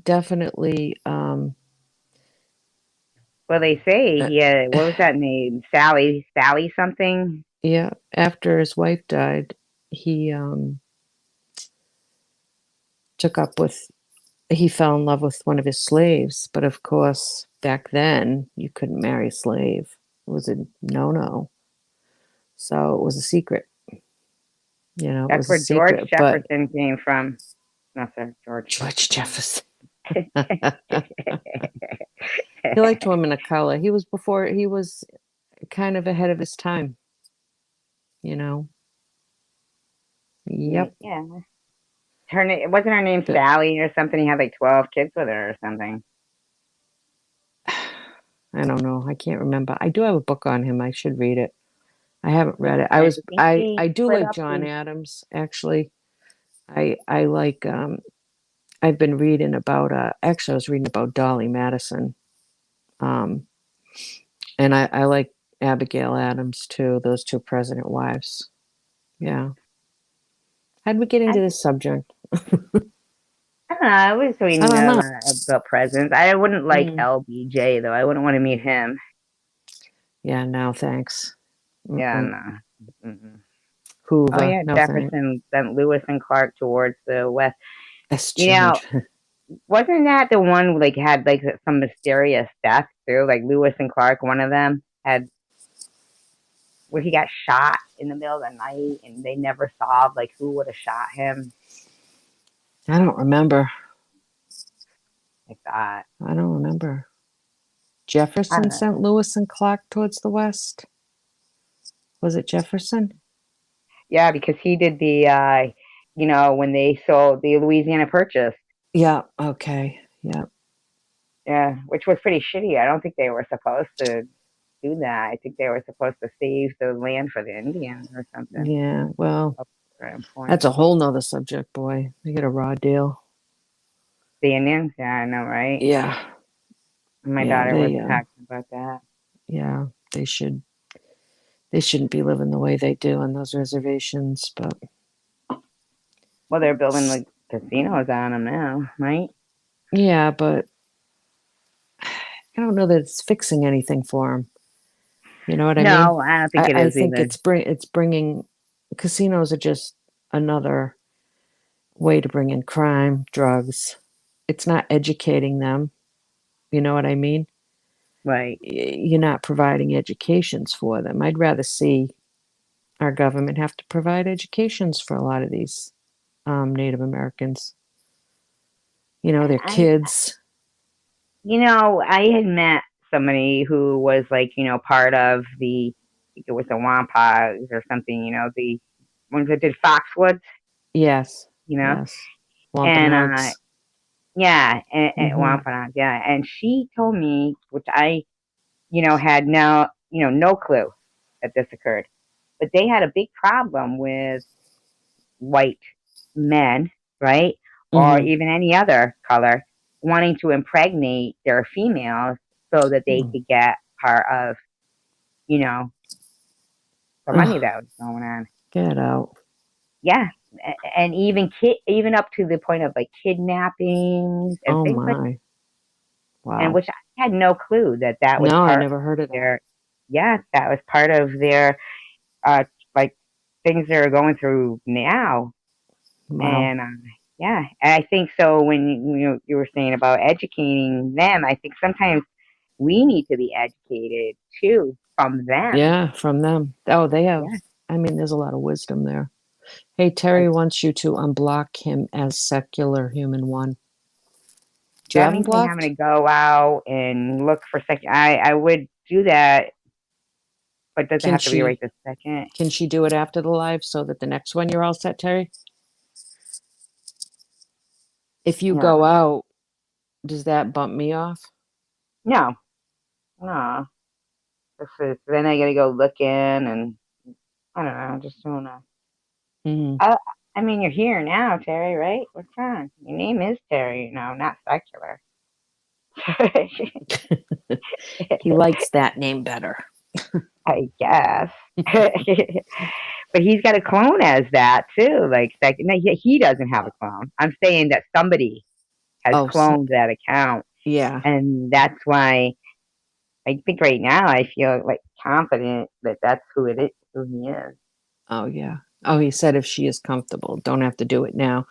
definitely Well, they say uh, he had, what was that name? Sally something. Yeah, after his wife died, he took up with he fell in love with one of his slaves, but of course, back then you couldn't marry a slave. It was a no-no. So it was a secret. It That's was a where George secret. But Jefferson came from. No, sir, George George Jefferson. Jefferson, he liked women of color. He was kind of ahead of his time, you know. Yep. Yeah. Her name wasn't her name But Sally or something. He had like 12 kids with her or something. I don't know. I can't remember. I do have a book on him. I should read it. I haven't read it. I think I he do split like up John the. Adams, actually. I like I've been reading about actually I was reading about Dolly Madison. Um and I like Abigail Adams too, those two president wives. Yeah. How'd we get I, into this subject? I don't know. I was I reading don't know. about presidents. I wouldn't like Mm, LBJ though. I wouldn't want to meet him. yeah, no thanks. Yeah, Mm-mm. no. Mm-mm. Oh Hoover, yeah, no thanks. Jefferson sent Lewis and Clark towards the west. That's You know, changed. wasn't that the one who, like had like some mysterious death too? Like Lewis and Clark, one of them had where he got shot in the middle of the night, and they never solved like who would have shot him. I don't remember. Like that. I don't remember. I don't Jefferson know. sent Lewis and Clark towards the west. Was it Jefferson? Yeah, because he did the, when they sold the Louisiana Purchase. Yeah, okay. Yeah. Yeah, which was pretty shitty. I don't think they were supposed to do that. I think they were supposed to save the land for the Indians or something. Yeah, well, Up at a certain point. that's a whole nother subject, boy. They get a raw deal. The Indians? Yeah, I know, right? Yeah, My yeah, daughter was talking about that. yeah, they shouldn't be living the way they do on those reservations, but Well, they're building like casinos on them now, right? yeah, but I don't know that it's fixing anything for them. You know what I mean? No, I don't think it I is think either. it's bringing casinos are just another way to bring in crime, drugs. It's not educating them. You know what I mean? Right. You're not providing educations for them. I'd rather see our government have to provide educations for a lot of these Native Americans. Their I kids. I had met somebody who was like, part of I think it was the Wampas or something, the ones that did Foxwoods, Yes, you know, yes. and Wampanoags. yeah, and Mm-hmm. Wampanoag, yeah, and she told me, which I, had no clue that this occurred, but they had a big problem with white men, right, or Mm-hmm. even any other color, wanting to impregnate their females so that they Mm. could get part of, you know, the money Ugh, that was going on. get out. Yeah, and even up to the point of like kidnappings and Oh things like, my. and Wow. which I had no clue that that was No, I part never heard of of that. their, yeah, that was part of their, uh, like things they're going through now. Wow. And yeah, and I think so. When you were saying about educating them, I think sometimes we need to be educated too from them. Yeah, from them. Oh, they have, Yeah, I mean, there's a lot of wisdom there. Hey, like Terry wants you to unblock him as secular human one. Do you that have him means me having blocked? to go out and look for second. I would do that, but does it Can have to be she right this second? can she do it after the live so that the next one you're all set, Terry? If you No, go out, does that bump me off? no, no. Then I gotta go looking, and I don't know. Just doing a. Hmm. I, I mean, you're here now, Terry, right? What's wrong? Your name is Terry, not secular. He likes that name better. I guess. But he's got a clone as that too. Like, no, he doesn't have a clone. I'm saying that somebody has Oh, so, cloned that account, yeah. and that's why. I think right now I feel like confident that that's who it is, who he is. Oh, yeah. Oh, he said if she is comfortable, don't have to do it now.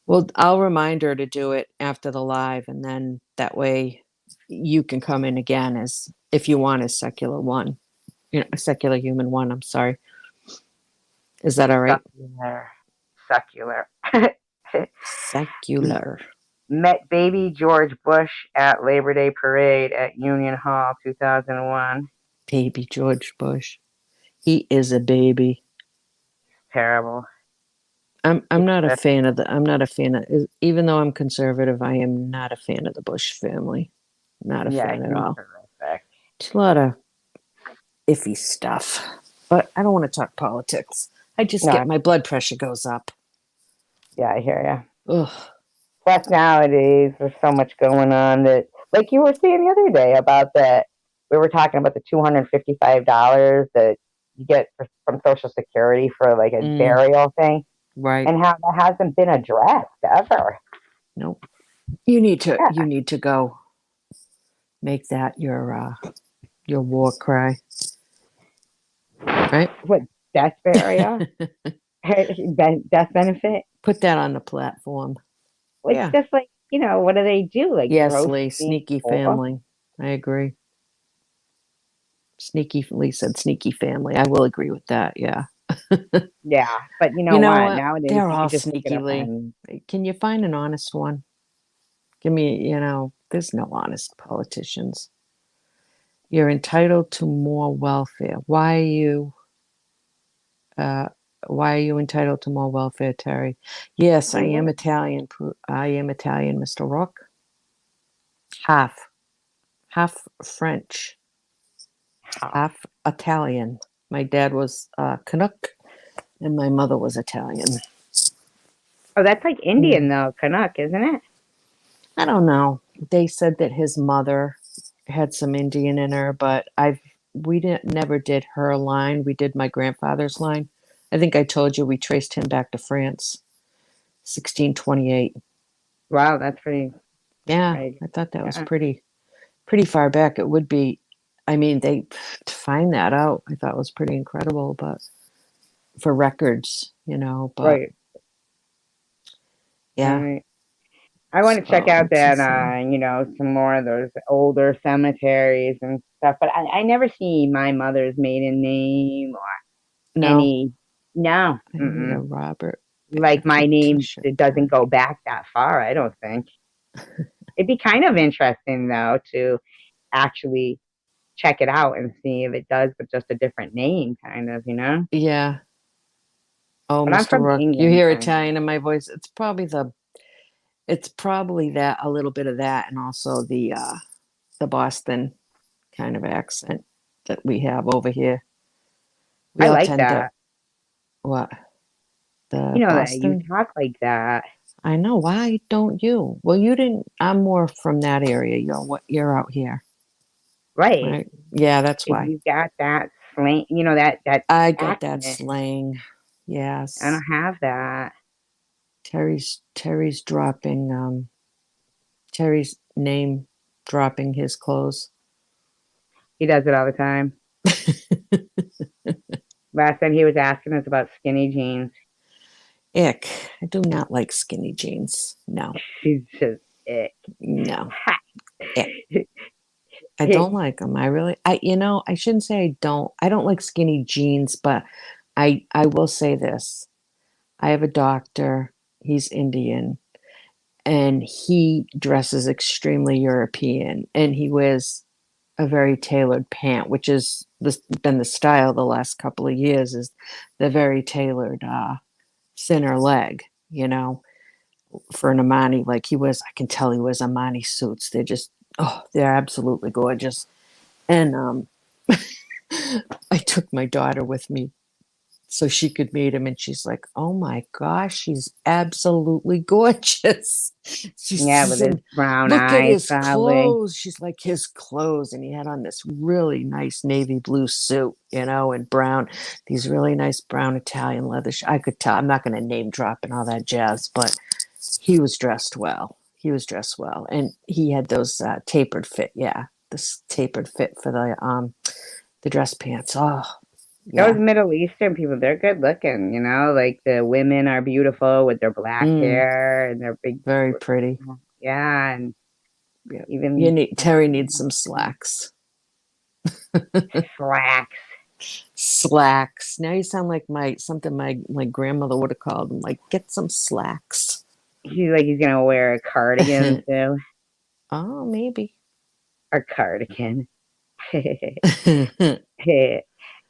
Well, I'll remind her to do it after the live, and then that way you can come in again as if you want as secular one, a secular human one. I'm sorry. Is that all right? Succular. Succular. Secular. Met baby George Bush at Labor Day parade at Union Hall 2001. Baby George Bush. He is a baby. Terrible. I'm It's not a just, fan of I'm not a fan of, even though I'm conservative, I am not a fan of the Bush family. Not a yeah, fan at he's all. horrific. It's a lot of iffy stuff. But I don't want to talk politics. I just No, get my blood pressure goes up. yeah, I hear you. Ugh. Plus, nowadays, there's so much going on that, like you were saying the other day about that, we were talking about the $255 that you get from Social Security for like a Mm, burial thing, right. and how that hasn't been addressed ever. Nope. You Yeah. need to go make that your war cry. Right? What, death burial? Death benefit? Put that on the platform. It's Yeah. just like, what do they do? Like Yes, roast Lee. me Sneaky for? family. I agree. Sneaky Lee said sneaky family. I will agree with that. Yeah. Yeah, but you You know know what? what? Nowadays, They're you all could just look it sneaky, up Lee. on. Can you find an honest one? Give me, there's no honest politicians. You're entitled to more welfare. Uh, why are you entitled to more welfare, Terry? Yes, I Say am what? Italian. I am Italian, Mr. Rook. Half, half French, Huh. half Italian. My dad was Canuck, and my mother was Italian. Oh, that's like Mm. Indian though, Canuck, isn't it? I don't know. They said that his mother had some Indian in her, but we didn't never did her line. We did my grandfather's line. I think I told you we traced him back to France, 1628. Wow, that's Yeah, pretty. I thought that was Yeah, pretty far back. It would be. I mean, they to find that out, I thought was pretty incredible, but for records, but right. yeah. Right. I want to check So out it's that, insane. some more of those older cemeteries and stuff. But I never see my mother's maiden name or No, any. No, I need a mm-mm. Robert Like my name, Patricia it doesn't Bryan. go back that far. I don't think it'd be kind of interesting though to actually check it out and see if it does, but just a different name, kind of. Yeah. Oh, But I'm Mr. from Rook, you England, hear so Italian in my voice. It's probably that, a little bit of that, and also the Boston kind of accent that we have over here. We I all like tend to that. what the That you Boston. talk like that, I know. Why don't you? Well, you didn't. I'm more from that area. You're out here, right? right? Yeah, that's Because why. you got that slang, that I got that accent. slang. I don't Yes. have that. Terry's dropping Terry's name dropping his clothes. He does it all the time. Last time he was asking us about skinny jeans. Ick. I do not like skinny jeans. No. He's just it. No. Ick. I don't like them. I shouldn't say I don't like skinny jeans, but I will say this. I have a doctor. He's Indian and he dresses extremely European and he wears a very tailored pant, which is been the style the last couple of years is the very tailored thinner leg, for an Amani. Like I can tell he wears Amani suits. They're absolutely gorgeous. And I took my daughter with me so she could meet him, and she's like, "Oh my gosh, he's absolutely gorgeous." She Yeah, with his said, brown "Look at eyes, his probably. clothes." She's like, "His clothes," and he had on this really nice navy blue suit, and brown, these really nice brown Italian leather. I could tell. I'm not going to name drop and all that jazz, but he was dressed well. He was dressed well, and he had those tapered fit. Yeah, this tapered fit for the dress pants. Oh, Those yeah. Middle Eastern people, they're good looking, like the women are beautiful with their black Mm, hair and their big, very pretty. yeah, and Yeah. even Terry needs some slacks. slacks. Slacks. Now you sound like my grandmother would have called them. Like, get some slacks. He's gonna wear a cardigan too. Oh, maybe. A cardigan.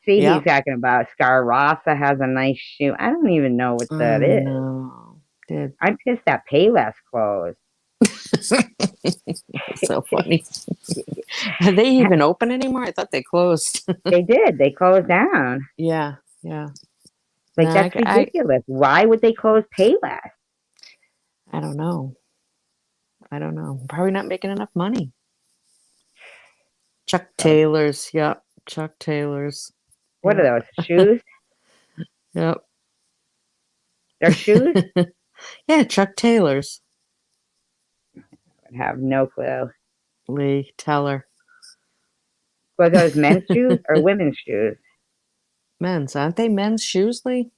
See, he's Yep. talking about Scar Rossa has a nice shoe. I don't even know what that Oh is. no. Did I'm pissed that Payless closed. so funny. Are they even open anymore? I thought they closed. They did. They closed down. Yeah, yeah. Like, No, that's ridiculous. Why would they close Payless? I don't know. I don't know. Probably not making enough money. Chuck So, Taylor's. Yep. Chuck Taylor's. what are Yep. those? Shoes? Yep. They're shoes? Yeah, Chuck Taylor's. I have no clue. Lee Teller. Were those men's shoes or women's shoes? Men's, aren't they men's shoes, Lee?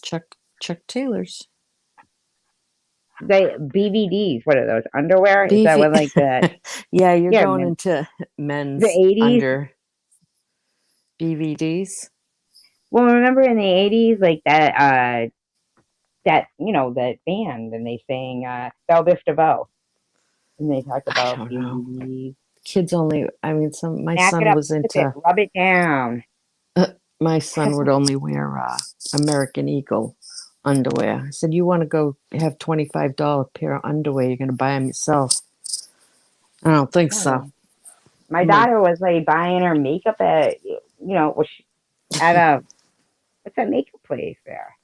Chuck Taylor's. They BVDs. What are those? Underwear? Is that BV. what, like that? Yeah, you're Yeah, going man. into The men's 80s. under BVDs. Well, remember in the 80s, like that band, and they sang Belle Biv DeVoe, and they talked I about don't know. BVDs. Kids only. I mean, my Snack it son up, was sip it, into. rub it down. My son would only wear American Eagle underwear. I said, "You want to go have $25 pair of underwear? You're going to buy them yourself." I don't think so. Oh. My I'm like, daughter was like buying her makeup at a what's that makeup place there?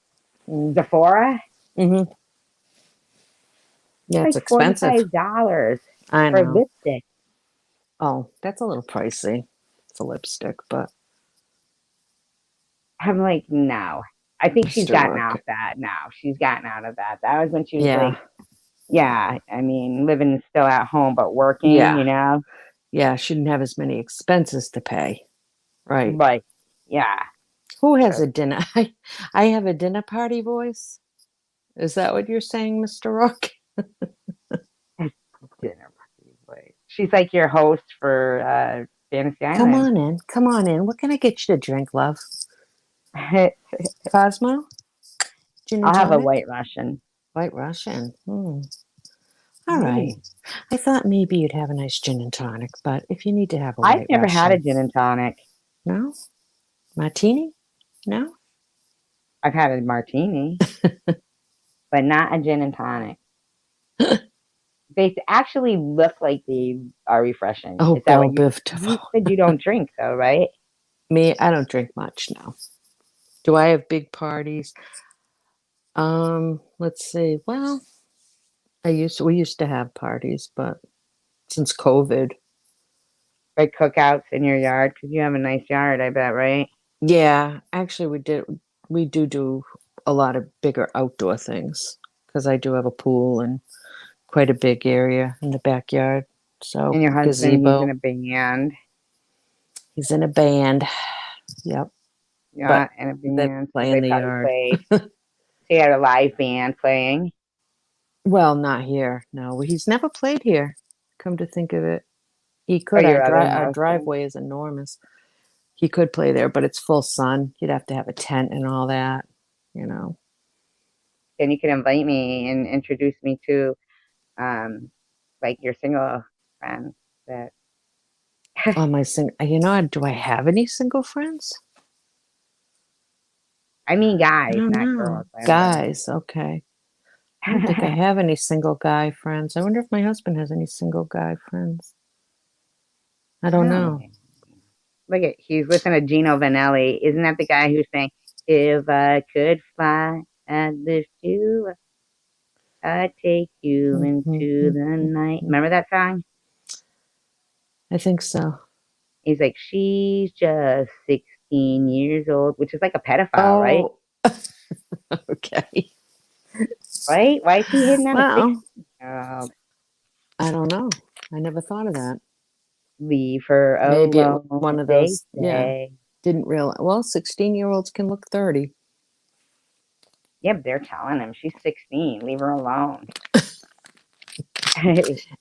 Sephora. mm-hmm. Yeah, it's Like expensive. $45 I for know. lipstick. Oh, that's a little pricey for lipstick, but I'm like, no. I think she's Mr. gotten off Rook. that now. She's gotten out of that. That was when she was Yeah, like, yeah, I mean, living still at home but working, yeah, you know? yeah. Shouldn't have as many expenses to pay. Right. But yeah, Who has so a dinner? I have a dinner party voice. Is that what you're saying, Mr. Rook? dinner party place. She's like your host for Fantasy Come Island. on in. Come on in. What can I get you to drink, love? I'll Cosmo? Gin and have a tonic? White Russian. White Russian. All right. Ooh. I thought maybe you'd have a nice gin and tonic, but if you need to have a I've White never had a Russian, gin and tonic. no? Martini? No? I've had a martini, but not a gin and tonic. They actually look like they are refreshing. Oh, Is that what Belle Biv you DeVoe. said? You don't drink though, right? Me, I don't drink much now. Do I have big parties? Let's see. Well, we used to have parties, but since COVID, Like cookouts in your yard because you have a nice yard, I bet, right? yeah, actually we do a lot of bigger outdoor things because I do have a pool and quite a big area in the backyard. So And your husband, he's in gazebo. a band. He's in a band. Yep. Yeah, But in a they band. So play in they the probably yard. played. They had a live band playing. Well, not here. No, he's never played here. Come to think of it, he Or could. your other Our husband. driveway is enormous. He could play there, but it's full sun. You'd have to have a tent and all that, you know. Then you can invite me and introduce me to um like your single friends that Oh, do I have any single friends? I mean I guys, don't not know. girls, by the way. Guys, okay. I don't think I have any single guy friends. I wonder if my husband has any single guy friends. I don't know. Really? Look at he's listening to Gino Vanelli. Isn't that the guy who sang "If I could fly, I'd lift you up, I'd take you into the night"? Remember that song? I think so. He's like, she's just 16 years old, which is like a pedophile, right? Oh, okay. Right? Why is he hitting on a Well, 16-year-old? I don't know. I never thought of that. Leave her Maybe it was alone, one of they those, yeah, say. didn't realize. Well, 16-year-olds can look 30. Yeah, but they're telling him she's 16. Leave her alone.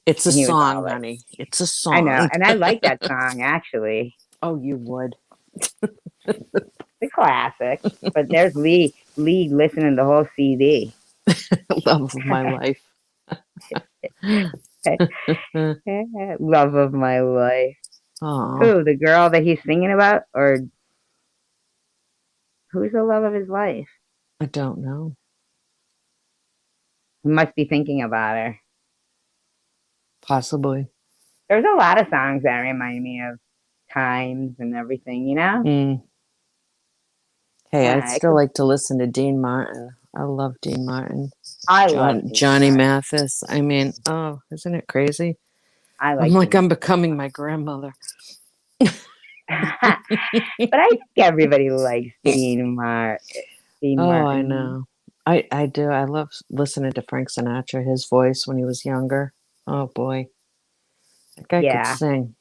It's a And he was song, all like, honey. It's a I know. song. And I like that song, actually. Oh, you would. The classic. But there's Lee listening to the whole CD. Love of my life. Love of my life. Oh, Who, the girl that he's singing about? Or who's the love of his life? I don't know. He must be thinking about her. Possibly. There's a lot of songs that remind me of times and everything, you know? Mm. Hey, I'd Yeah, still like to listen to Dean Martin. I love Dean Martin. I love Dean Johnny Martin. Mathis. I mean, oh, isn't it crazy? I I'm like like Dean. I'm becoming my grandmother. But I think everybody likes Dean Martin. Dean Oh, I Martin. know. I do. I love listening to Frank Sinatra, his voice when he was younger. Oh boy. That guy could Yeah, sing.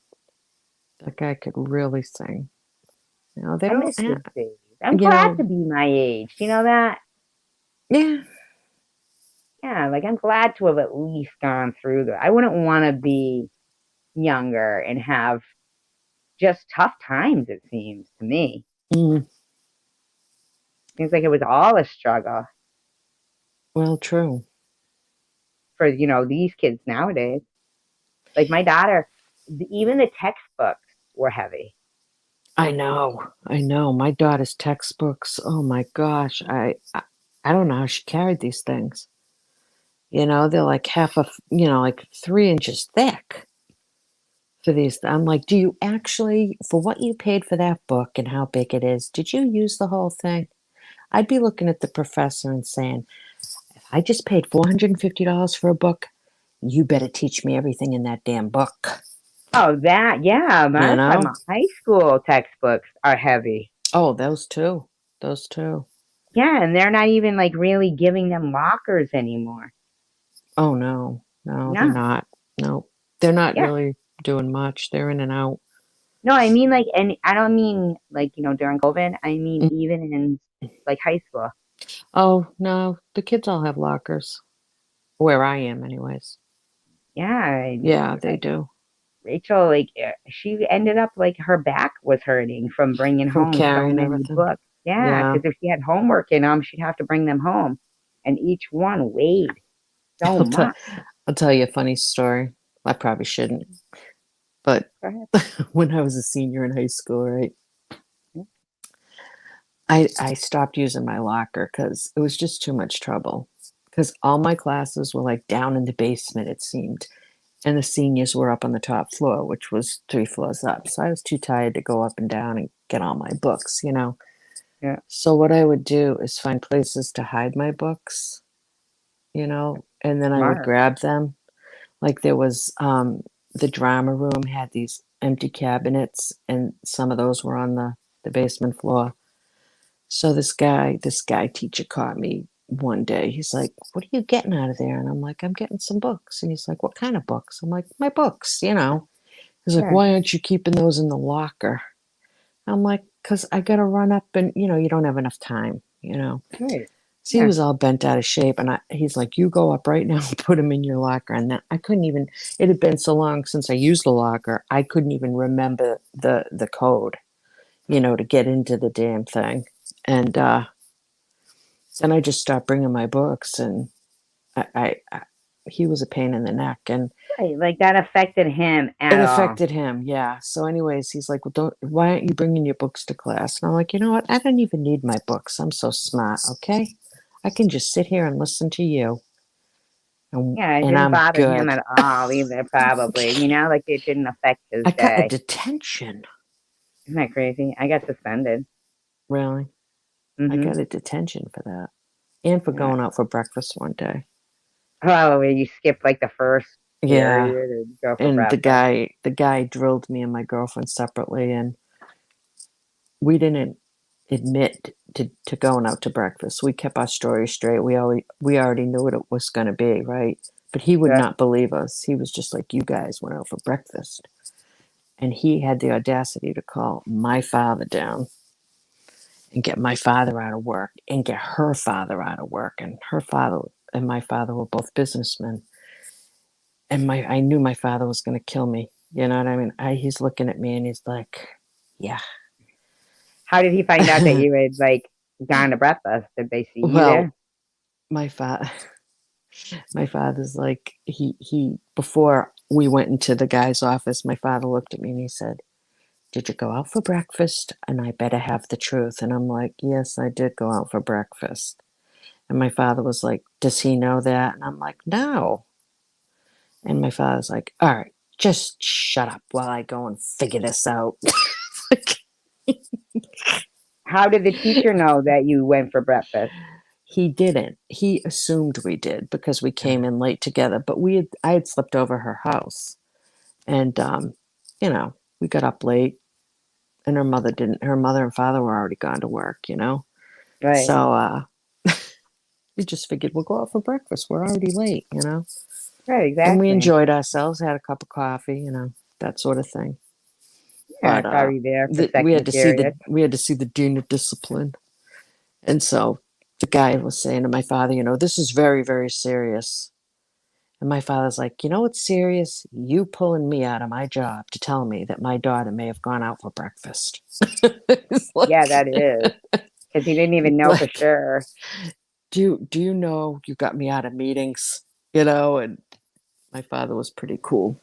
That guy could really sing. You know, they I don't miss his days. I'm you glad to know, be my age. Do you know that? yeah. Yeah, like I'm glad to have at least gone through that. I wouldn't want to be younger and have just tough times, it seems to me. Mm, Seems like it was all a struggle well, true. for, these kids nowadays. Like my daughter, even the textbooks were heavy. I know. I know. My daughter's textbooks. Oh my gosh. I don't know how she carried these things. You know, they're like like 3 inches thick for these. I'm like, do you actually, for what you paid for that book and how big it is, did you use the whole thing? I'd be looking at the professor and saying, if I just paid $450 for a book, you better teach me everything in that damn book. Oh, that, yeah. You That's why know? my high school textbooks are heavy. Oh, those two. Those two. Yeah, and they're not even like really giving them lockers anymore. Oh no. No, they're No. not. No. They're not Yeah. really doing much. They're in and out. No, I mean like, and I don't mean like, during COVID. I mean Mm. even in like high school. Oh no, the kids all have lockers. Where I am anyways. Yeah, Yeah, they do. Rachel, like, she ended up like her back was hurting from bringing From home so carrying many everything. books. Yeah, Yeah. because if she had homework in them, she'd have to bring them home, and each one weighed so I'll tell much. I'll tell you a funny story. I probably shouldn't. But Go ahead. when I was a senior in high school, right? I stopped using my locker because it was just too much trouble. Because all my classes were like down in the basement, it seemed. And the seniors were up on the top floor, which was 3 floors up. So I was too tired to go up and down and get all my books, you know. Yeah, So what I would do is find places to hide my books, you know, and then I would smart. grab them. Like there was the drama room had these empty cabinets, and some of those were on the basement floor. So this guy teacher caught me one day. He's like, "What are you getting out of there?" And I'm like, "I'm getting some books." And he's like, "What kind of books?" I'm like, "My books, you know." He's like, Yeah, "Why aren't you keeping those in the locker?" I'm like, "'Cause I gotta run up and you don't have enough time, you know." right. So he Yeah, was all bent out of shape, and he's like, "You go up right now and put them in your locker." And then I couldn't even. It had been so long since I used the locker, I couldn't even remember the code, to get into the damn thing. And then I just stopped bringing my books, and I he was a pain in the neck, and right. Like that affected him it at all. affected him. Yeah. So, anyways, he's like, "Well, don't. Why aren't you bringing your books to class?" And I'm like, "You know what? I don't even need my books. I'm so smart. Okay, I can just sit here and listen to you, Yeah, it and didn't I'm bother him good." at all either. Probably, like it didn't affect his I got a day. detention. Isn't that crazy? I got suspended. Really, I Mm-hmm. got a detention for that, and for Yeah. going out for breakfast one day. Oh, where you skip like the first Yeah, period and go for and the breakfast. guy the guy drilled me and my girlfriend separately, and we didn't admit to going out to breakfast. We kept our story straight. We already knew what it was going to be, right? But he would Yeah. not believe us. He was just like, you guys went out for breakfast. And he had the audacity to call my father down and get my father out of work and get her father out of work. And her father and my father were both businessmen. And I knew my father was going to kill me. You know what I mean? He's looking at me and he's like, yeah. How did he find out that you had like gone to breakfast? Did they see you Well, there? my father, my father's like, he, before we went into the guy's office, my father looked at me and he said, did you go out for breakfast? And I better have the truth. And I'm like, yes, I did go out for breakfast. And my father was like, does he know that? And I'm like, no. And my father's like, all right, just shut up while I go and figure this out. How did the teacher know that you went for breakfast? He didn't. He assumed we did because we came in late together. But I had slept over her house, and you know, we got up late, and her mother didn't. Her mother and father were already gone to work. You know, Right. so we just figured we'll go out for breakfast. We're already late. You know, Right, and we exactly. enjoyed ourselves. Had a cup of coffee. You know, that sort of thing. Yeah, But probably there for we had second to see period. the dean of discipline. And so the guy was saying to my father, you know, this is very, very serious. And my father's like, you know what's serious? You pulling me out of my job to tell me that my daughter may have gone out for breakfast. It's Yeah, like, that is. Because he didn't even know for like, sure. do you know you got me out of meetings? You know, and my father was pretty cool.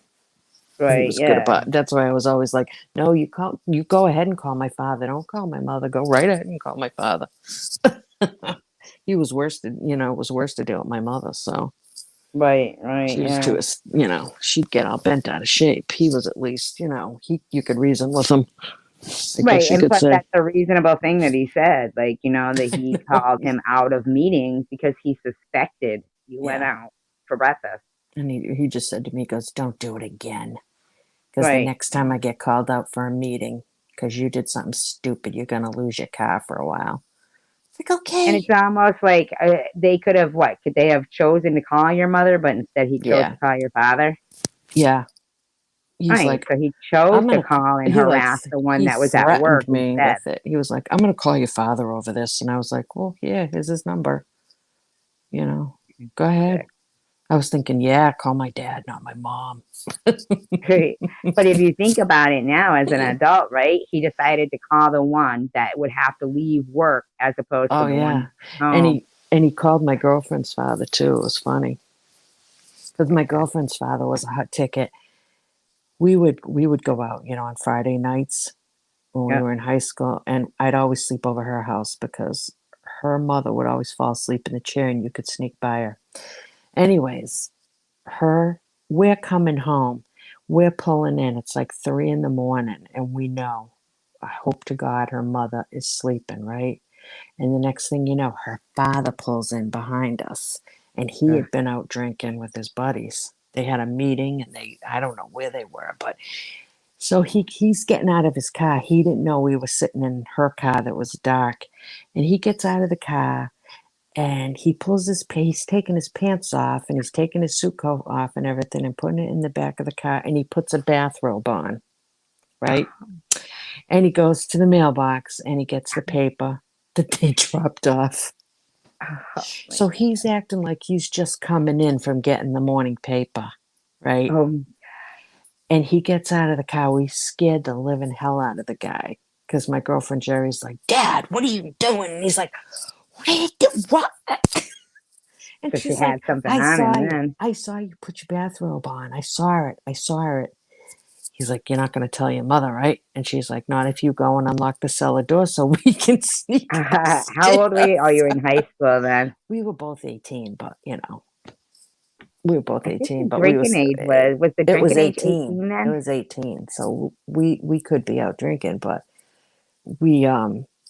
He Right, was good yeah. about it. That's why I was always like, no, you go ahead and call my father. Don't call my mother. Go right ahead and call my father. He was worse to, you know, it was worse to deal with my mother. So Right, right, she was yeah. too, you know, she'd get all bent out of shape. He was at least, you know, you could reason with him, I Right, guess you and could plus say. that's a reasonable thing that he said, like, that he called him out of meetings because he suspected you went Yeah. out for breakfast. And he just said to me, he goes, don't do it again. Because the Right. next time I get called out for a meeting, because you did something stupid, you're going to lose your car for a while. It's like, And it's okay. almost like they could have what? Could they have chosen to call your mother, but instead he chose Yeah. to call your father? Yeah. He's Right. like, So he chose I'm to going to, call and he like, harass the one he that was at work threatened me instead. with it. He was like, I'm going to call your father over this. And I was like, well, yeah, here's his number. You know, go ahead. I was thinking, yeah, call my dad, not my mom. Great. But if you think about it now as an adult, right? He decided to call the one that would have to leave work as opposed to Oh the yeah, one and home. he called my girlfriend's father too. It was funny because my girlfriend's father was a hot ticket. We would go out, you know, on Friday nights when we Yeah. were in high school, and I'd always sleep over her house because her mother would always fall asleep in the chair, and you could sneak by her. Anyways, her we're coming home, we're pulling in. It's like 3 in the morning, and we know. I hope to God her mother is sleeping, right? And the next thing you know, her father pulls in behind us. And he Uh, had been out drinking with his buddies. They had a meeting and I don't know where they were, but so he's getting out of his car. He didn't know we were sitting in her car that was dark. And he gets out of the car and he he's taking his pants off and he's taking his suit coat off and everything and putting it in the back of the car and he puts a bathrobe on, right? And he goes to the mailbox and he gets the paper that they dropped off. oh my So he's acting like he's just coming in from getting the morning paper, right? God. And he gets out of the car. We scared the living hell out of the guy because my girlfriend Jerry's like, Dad, what are you doing? And he's like, what are you doing? What? And So she she's like, had something on him then. I saw you put your bathrobe on. I saw it. I saw it. He's like, you're not going to tell your mother, right? And she's like, not if you go and unlock the cellar door so we can sneak How old were you? Oh, upstairs. you were in high school then. We were both 18, but you know, we were both I think 18, the but drinking age was the it was drinking age 18. 18 It then? was 18. So we could be out drinking, but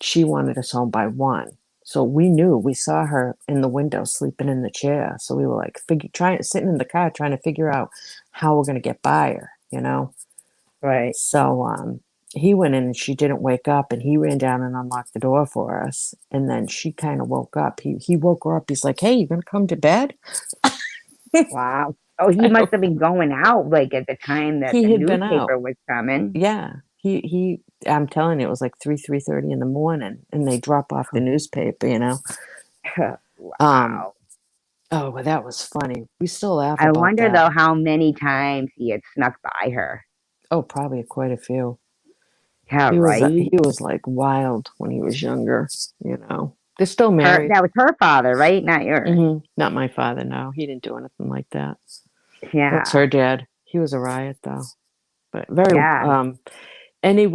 she wanted us home by 1. So we saw her in the window sleeping in the chair. So we were like sitting in the car trying to figure out how we're going to get by her, you know? Right. So he went in and she didn't wake up and he ran down and unlocked the door for us. And then she kind of woke up. He woke her up. He's like, hey, you going to come to bed? Wow. Oh, he I must don't, have been going out like at the time that the he had been newspaper out. was coming. Yeah. I'm telling you, it was like 3:30 in the morning and they drop off the newspaper, you know. Um, Wow. oh, well, that was funny. We still laugh I about wonder that. though how many times he had snuck by her. Oh, probably quite a few. Yeah, He right. was like wild when he was younger, you know. They're still Her married. that was her father, right? Not yours. Not my father, no. He didn't do anything like that. That's Yeah. her dad. He was a riot though. But very Yeah. and he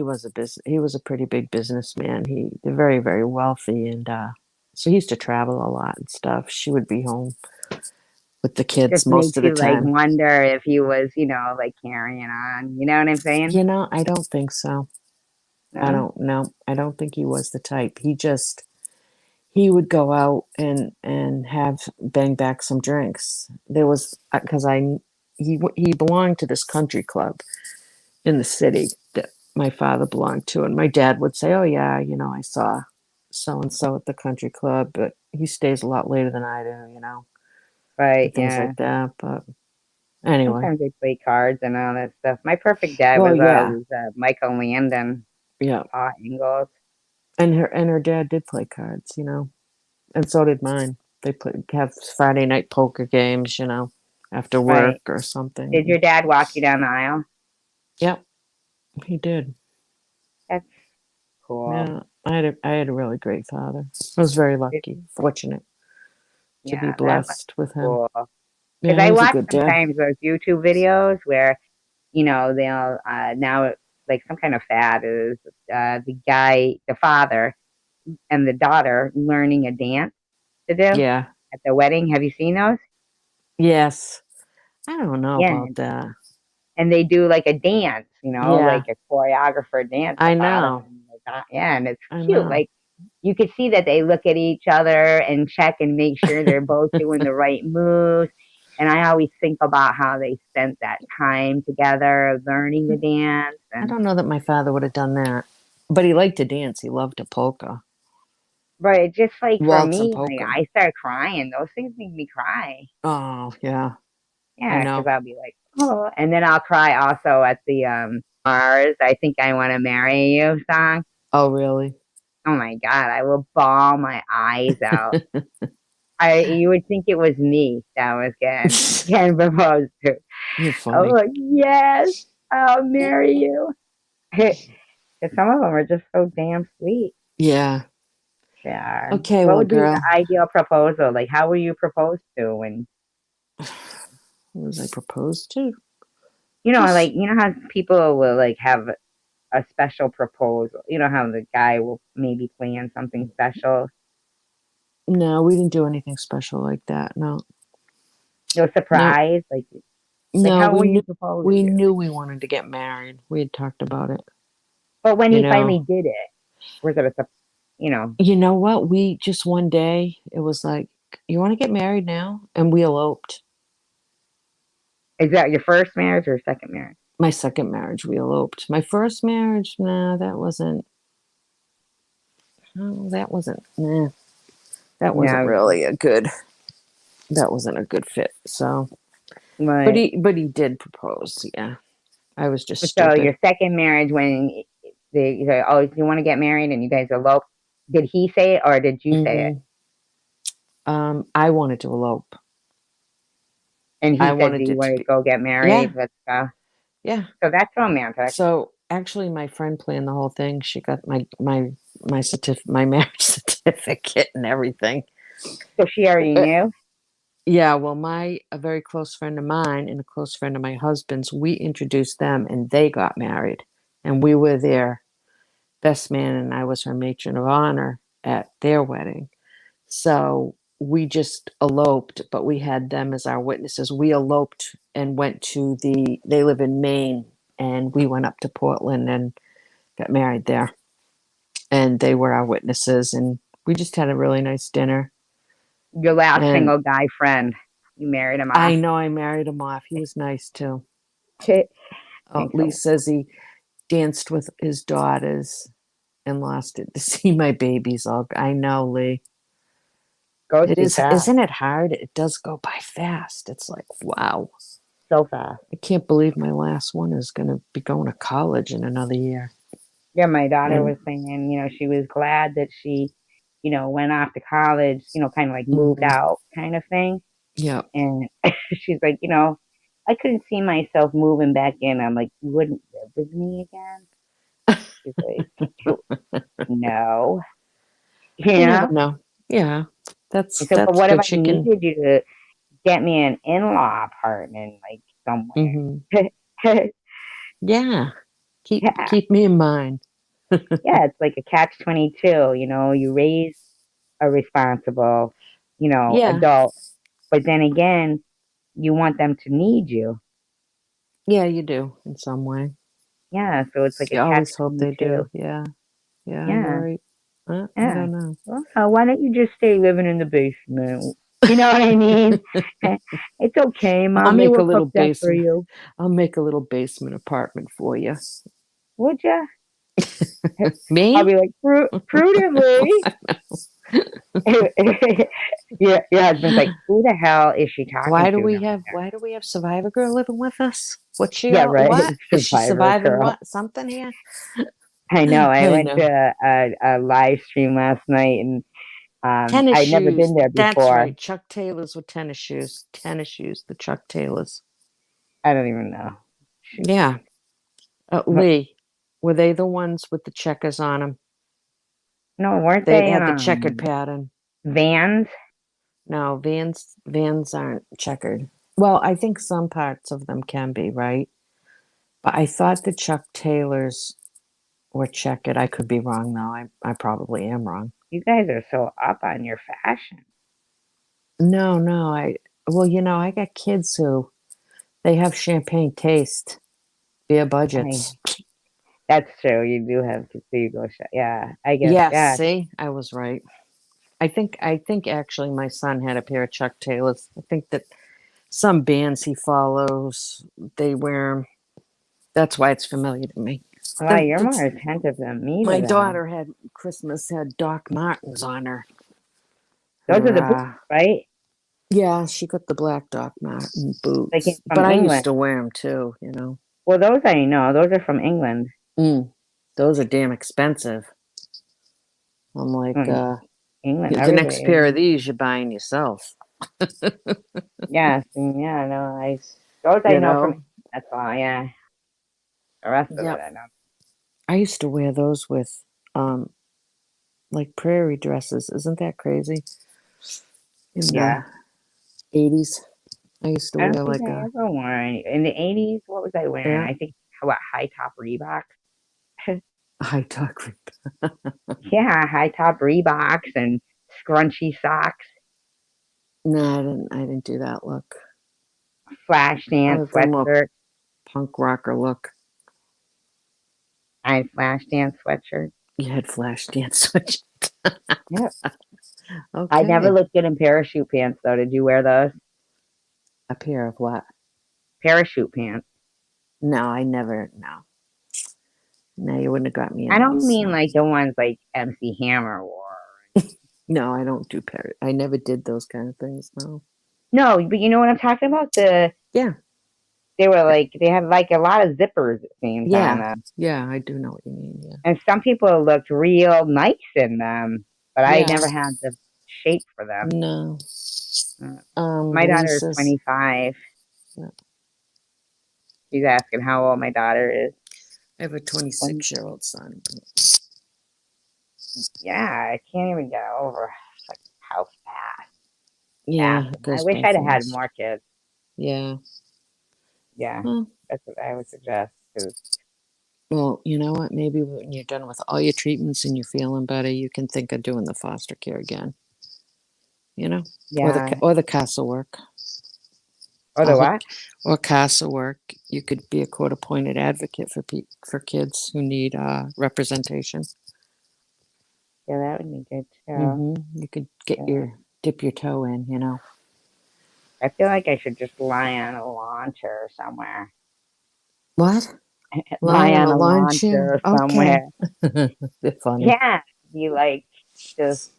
was a business he was a pretty big businessman. They're very, very wealthy and so he used to travel a lot and stuff. She would be home with the kids Just most makes of the you like time. wonder if he was, like carrying on. You know what I'm saying? You know, I don't think so. I No? don't know. I don't think he was the type. He would go out and have bang back some drinks. There was because I he belonged to this country club in the city that my father belonged to, and my dad would say, "Oh yeah, you know, I saw so and so at the country club, but he stays a lot later than I do, you know, Right, and things yeah. like that." But anyway, Sometimes they play cards and all that stuff. My perfect dad well, was yeah, always Michael Landon, yeah, Paul Ingalls. and her dad did play cards, you know, and so did mine. They have Friday night poker games, you know, after work Right. or Did something. your dad walk you down the aisle? Yep, he did. That's cool. Yeah, I had a really great father. I was very lucky, fortunate to be Yeah, that must blessed be with him. cool. Yeah, Because he I was a watch good dad. sometimes those YouTube videos where, they'll now like some kind of fad is the guy, the father, and the daughter learning a dance to do Yeah. at the wedding. Have you seen those? Yes. I don't know Yeah, about that. and they do like a dance, Yeah, like a choreographer dance, the I father know. and the yeah, and it's I cute. know. Like you could see that they look at each other and check and make sure they're both doing the right moves. And I always think about how they spent that time together learning the dance. I And don't know that my father would have done that. But he liked to dance. He loved to polka. but just like for Waltz and me, like polka. I start crying. Those things make me cry. Oh, yeah. I Yeah, because know. I'll be like, oh, and then I'll cry also at the Mars. I think I want to marry you song. Oh, really? Oh my God, I will bawl my eyes out. You would think it was me that was getting proposed to. You're Oh funny. like, yes, I'll marry you. Because some of them are just so damn sweet. Yeah. They are. Okay, What well, would be the girl. ideal proposal? Like, how were you proposed to? When What was I proposed to? like Just how people will like have a special proposal. You know how the guy will maybe plan something special. no, we didn't do anything special like that. No. No No. surprise. Like No, how were you proposed we to? knew we wanted to get married. We had talked about it, But when you he know. finally did it, was it you know, You know what? We just one day it was like, "You want to get married now?" And we eloped. is that your first marriage or second marriage? My second marriage, we eloped. My first marriage, nah, that wasn't. Oh, that wasn't. Nah, that wasn't Yeah, really a good. That wasn't a good fit. So, right. but he did propose. Yeah, I was just So stupid. your second marriage, when you say, "Oh, you want to get married," and you guys elope, did he say it or did you say it? hmm I wanted to elope. And I he said, "Do wanted you it want to to be. go get married? Yeah, Let's go." yeah. So that's romantic. So actually, my friend planned the whole thing. She got my marriage certificate and everything. So she already Uh, knew. Yeah, well, a very close friend of mine and a close friend of my husband's, we introduced them and they got married. And we were their best man and I was her matron of honor at their wedding. So we just eloped, but we had them as our witnesses. We eloped and they live in Maine, and we went up to Portland and got married there. And they were our witnesses. And we just had a really nice dinner. Your last And single guy friend, you married him I off. know I married him off. He was nice too. Thanks a Lee lot. says he danced with his daughters and lost it to see my babies all. I know, Lee. goes It too is, fast. isn't it hard? It does go by fast. It's like, wow. So fast. I can't believe my last one is going to be going to college in another year. Yeah, my daughter And was saying, she was glad that she, went off to college, kind of like moved mhm, out kind of thing. yeah, And she's like, I couldn't see myself moving back in. I'm like, you wouldn't live with me again? She's like, no. you never Yeah. know. Yeah, I that's said, but that's what if good. I She can. needed you to get me an in-law apartment, like Hmm. somewhere? Yeah, Yeah. keep me in mind. Yeah, it's like a catch-22, you raise a responsible, Yeah, adult, but then again, you want them to need you. yeah, you do in some way. Yeah, so it's like a You always hope they do. catch-22. Yeah, yeah, you're Yeah, right. I yeah. don't know. Well, why don't you just stay living in the basement? You know what I mean? It's okay. I'll Mommy make a will little cook that for basement. you. I'll make a little basement apartment for you. Would ya? I'll Me? be like, prudently. Yeah, your husband's like, who the hell is she talking to down there? Why do we have Survivor Girl living with us? What's she Yeah, all right. what? Is she Survivor surviving girl. what? Something here? I know. I I went know. to a live stream last night, and Tennis I'd never been shoes. there That's before. right. Chuck Taylors with tennis shoes. Tennis shoes, the Chuck Taylors. I don't even know. Shoot. Yeah. Lee, were they the ones with the checkers on them? No, weren't They they had the checkered pattern. Vans? No, Vans aren't checkered. Well, I think some parts of them can be, right? But I thought the Chuck Taylors were checkered. I could be wrong though. I probably am wrong. You guys are so up on your fashion. No, no, well, I got kids who they have champagne taste, beer I, budgets. that's true. You do have to see go shop. Yeah, I guess. Yes, Yeah. see, I was right. I think actually my son had a pair of Chuck Taylors. I think that some bands he follows, they wear 'em. That's why it's familiar to me. Wow, The, you're more the, attentive than me to my that. daughter had Christmas had Doc Martens on her. Those are Her the boots, right? yeah, she got the black Doc Marten They came boots, from but I used England. to wear them too. Well, those I know. Those are from England. Mm, those are damn expensive. I'm like, Mm, England, the next everybody. pair of these you're buying yourself. Yes, yeah, no, those I You know from. know? That's all. Yeah, the rest of it Yep. I know. I used to wear those with um like prairie dresses. Isn't that crazy? In the Yeah, 80s, I used to I wear don't think like I a ever wore any in the '80s. What was I wearing? yeah, I think what high top Reebok. high top. Yeah, high top Reeboks and scrunchy socks, No, I didn't do that look. flash I dance was a more sweatshirt. punk rocker look. I had flash dance sweatshirt. You had flash dance switch. Yep. I never Okay. looked good in parachute pants though. Did you wear those? A pair of what? Parachute pants. No, I never. No, no, you wouldn't have got me in I don't those. mean No, like the ones like MC Hammer wore. no, I don't do parrot. I never did those kind of things. No. No, but you know what I'm talking about? Yeah, They were like they had like a lot of zippers it seems on yeah, them. yeah. I do know what you mean. Yeah, And some people looked real nice in them, but I yeah. never had the shape for them. No. Uh, My daughter is Lisa's. 25. Yeah. She's asking how old my daughter is. I have a 20. 26-year-old son. Yeah, I can't even get over like how fast it Yeah, it happened. I goes wish by I'd have had fast. more kids. Yeah. Yeah, Well, that's what I would suggest. 'Cause, well, you know what? Maybe when you're done with all your treatments and you're feeling better, you can think of doing the foster care again. You know, yeah, or the castle work. or I'll the hook what? or castle work. You could be a court-appointed advocate for kids who need representation. Yeah, that would be good too. You could Yeah. dip your toe in. I feel like I should just lie on a lawn chair somewhere. What? Lie Lie on on a a lawn lawn chair? chair Okay. somewhere. They're funny. Yeah, be like just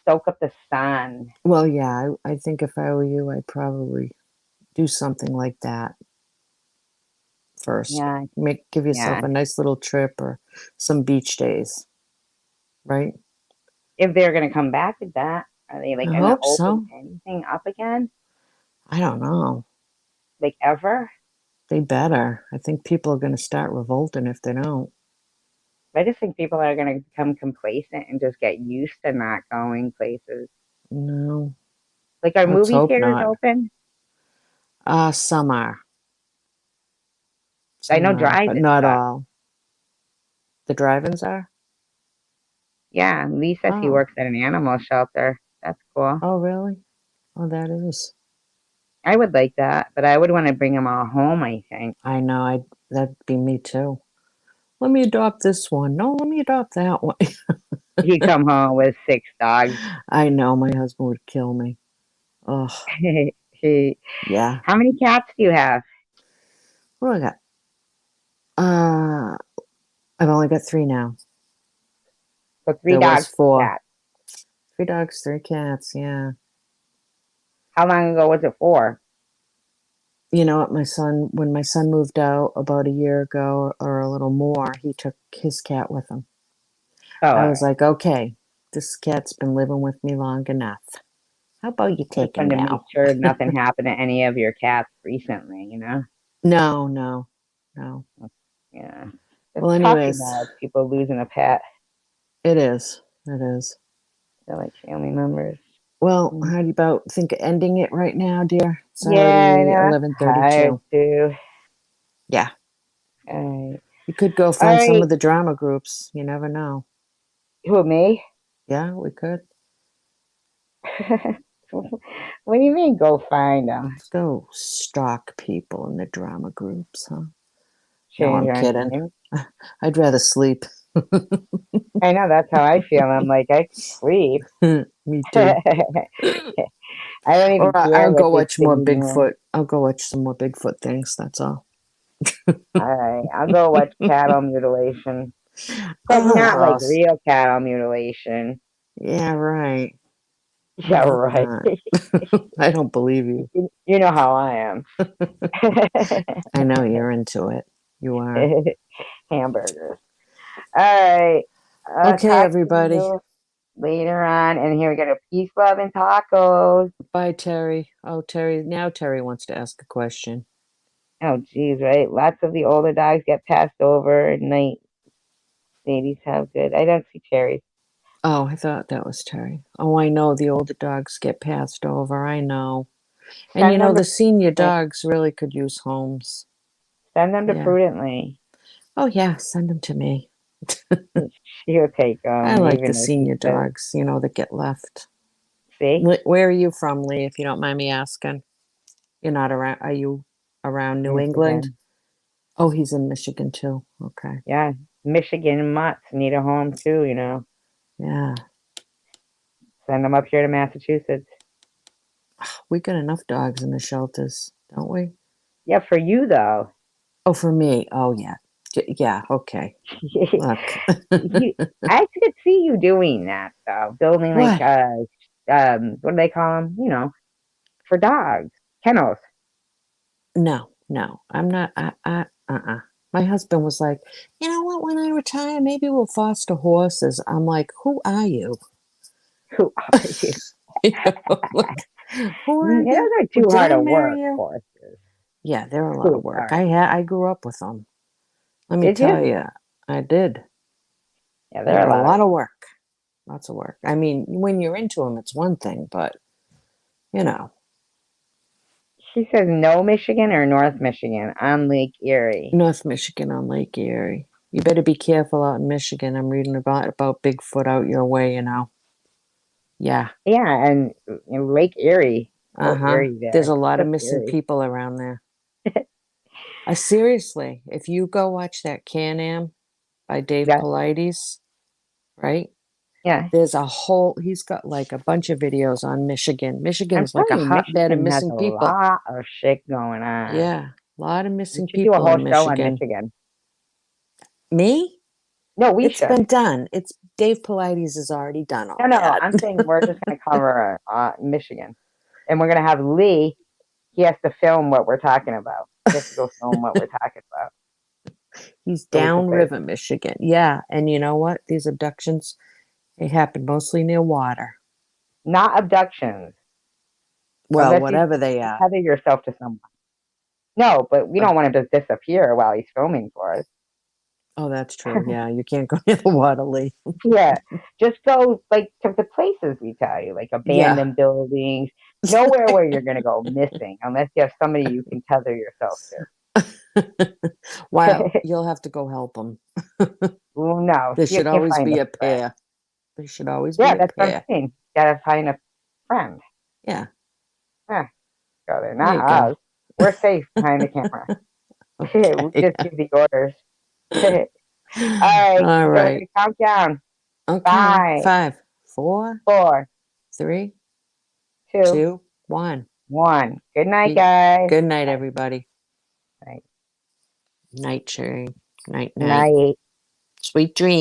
soak up the sun. Well, yeah, I think if I were you, I'd probably do something like that first. Yeah, Give yourself yeah. a nice little trip or some beach days, right? If they're gonna come back with that, are they I like gonna hope open so. anything up again? I don't know. Like ever? They better. I think people are going to start revolting if they don't. I just think people are gonna become complacent and just get used to not going places. No, Like, are let's movie hope theaters not. open? Some are. I Some know are, but drive-in not stuff. all. The drive-ins are? Yeah, Lee says he Oh. works at an animal shelter. That's cool. Oh, really? Oh, that is. I would like that, but I would want to bring them all home, I think. I know. That'd be me too. Let me adopt this one. No, let me adopt that one. You come home with 6 dogs. I know my husband would kill me. Oh, yeah. How many cats do you have? What do I got? Uh, I've only got three now. So three There was dogs, four. cats. 3 dogs, 3 cats. Yeah. How long ago was it for? You know what, when my son moved out about a year ago or a little more, he took his cat with him. Oh, I all was right. like, okay, this cat's been living with me long enough. How about you I just take him wanted to make now? sure nothing happened to any of your cats recently, you know? No, no, no. Yeah. It's Well, tough, you anyways, know, people losing a pet. it is. It is. They're like family members. Well, Mm. how do you about think of ending it right now, dear? It's Yeah, I already know. It's hard 11:32. to. Yeah. All right. We could go All find some right. of the drama groups. You never know. Who, me? Yeah, we could. What do you mean, go find them? Let's go stalk people in the drama groups, huh? No, Change I'm our kidding. name. I'd rather sleep. I know, that's how I feel. I'm like, I could sleep. Me too. I don't Or even care I'll what go they watch say more anymore. Bigfoot. I'll go watch some more Bigfoot things. That's all. All right, I'll go watch cattle mutilation, but Oh, not like gross. real cattle mutilation. Yeah, right. I Yeah, hope right. not. I don't believe you. You know how I am. I know you're into it. You are. Hamburgers. All right. Okay, Talk to everybody. you later on. And here we go to peace, love, and tacos. Bye, Terry. Oh, Terry. Now Terry wants to ask a question. Oh, geez, right? Lots of the older dogs get passed over at night. Ladies have good. I don't see cherries. Oh, I thought that was Terry. Oh, I know the older dogs get passed over. I know. And Send them the to senior Prudently. dogs really could use homes. Send them to Yeah. Prudently. Oh, yeah. Send them to me. She'll take I them, like the even if she senior says, dogs, that get left. see, Where are you from, Lee, if you don't mind me asking? You're not around, are you around New England? Michigan. Oh, he's in Michigan too. Okay. Yeah, Michigan mutts need a home too, you know. Yeah. Send them up here to Massachusetts. We got enough dogs in the shelters, don't we? Yeah, for you though. Oh, for me. Oh, yeah. Yeah. Okay. Look. you, I could see you doing that though, building like What? what do they call them? You know, for dogs, kennels. No, no, I'm not. My husband was like, you know what? When I retire, maybe we'll foster horses. I'm like, who are you? Who are you? Like, who are Those you? are Well, too did hard I to marry work, you? horses. Yeah, they're a lot of Who work. are you? I grew up with them. Let me Did you? tell you, I did. Yeah, they're They're a a lot of lot of work. work. Lots of work. I mean, when you're into them, it's one thing, but you know, She says no Michigan or North Michigan on Lake Erie. North Michigan on Lake Erie. You better be careful out in Michigan. I'm reading about Bigfoot out your way. Yeah. Yeah, and Lake Erie, so Uh-huh. eerie There's there. a lot So of missing eerie. people around there. Seriously, if you go watch that Can-Am by Dave Yeah, Paulides, right? yeah. He's got like a bunch of videos on Michigan. I'm Michigan's like a telling you, hotbed of Michigan has missing a people. lot of shit going on. Yeah, a lot of We missing should do a people whole in show on Michigan. Michigan. Me? No, we It's should. been done. It's Dave Pilates has already done all No, that. I'm saying we're just going to cover Michigan. And we're going to have Lee. He has to film what we're talking about. He has to go film what we're talking about. He's So we can say, downriver Michigan. Yeah. And you know what? These abductions, they happen mostly near water. not abductions. Well, Unless you whatever they are. tether yourself to someone. No, but we don't want him to disappear while he's filming for us. Oh, that's true. Yeah, you can't go near the water, Lee. Yeah, just go like to the places we tell you, like Yeah. abandoned buildings, nowhere where you're gonna go missing unless you have somebody you can tether yourself Well, to. you'll have to go help them. Well, no, There you should can't always find be a a friend. pair. There should always be Yeah, a that's what I'm pair. saying. Gotta find a friend. Yeah, Yeah, go there, there not you go. us. We're safe behind the camera. We Okay. just give the orders. All right, All so we're right. gonna count down. Okay. 5, 5, 4, 4, 3, 2, 2, 1. 1. Good night, Be- guys. Good night, everybody. Night. Night, Sherry. Night, night. Night. Sweet dreams.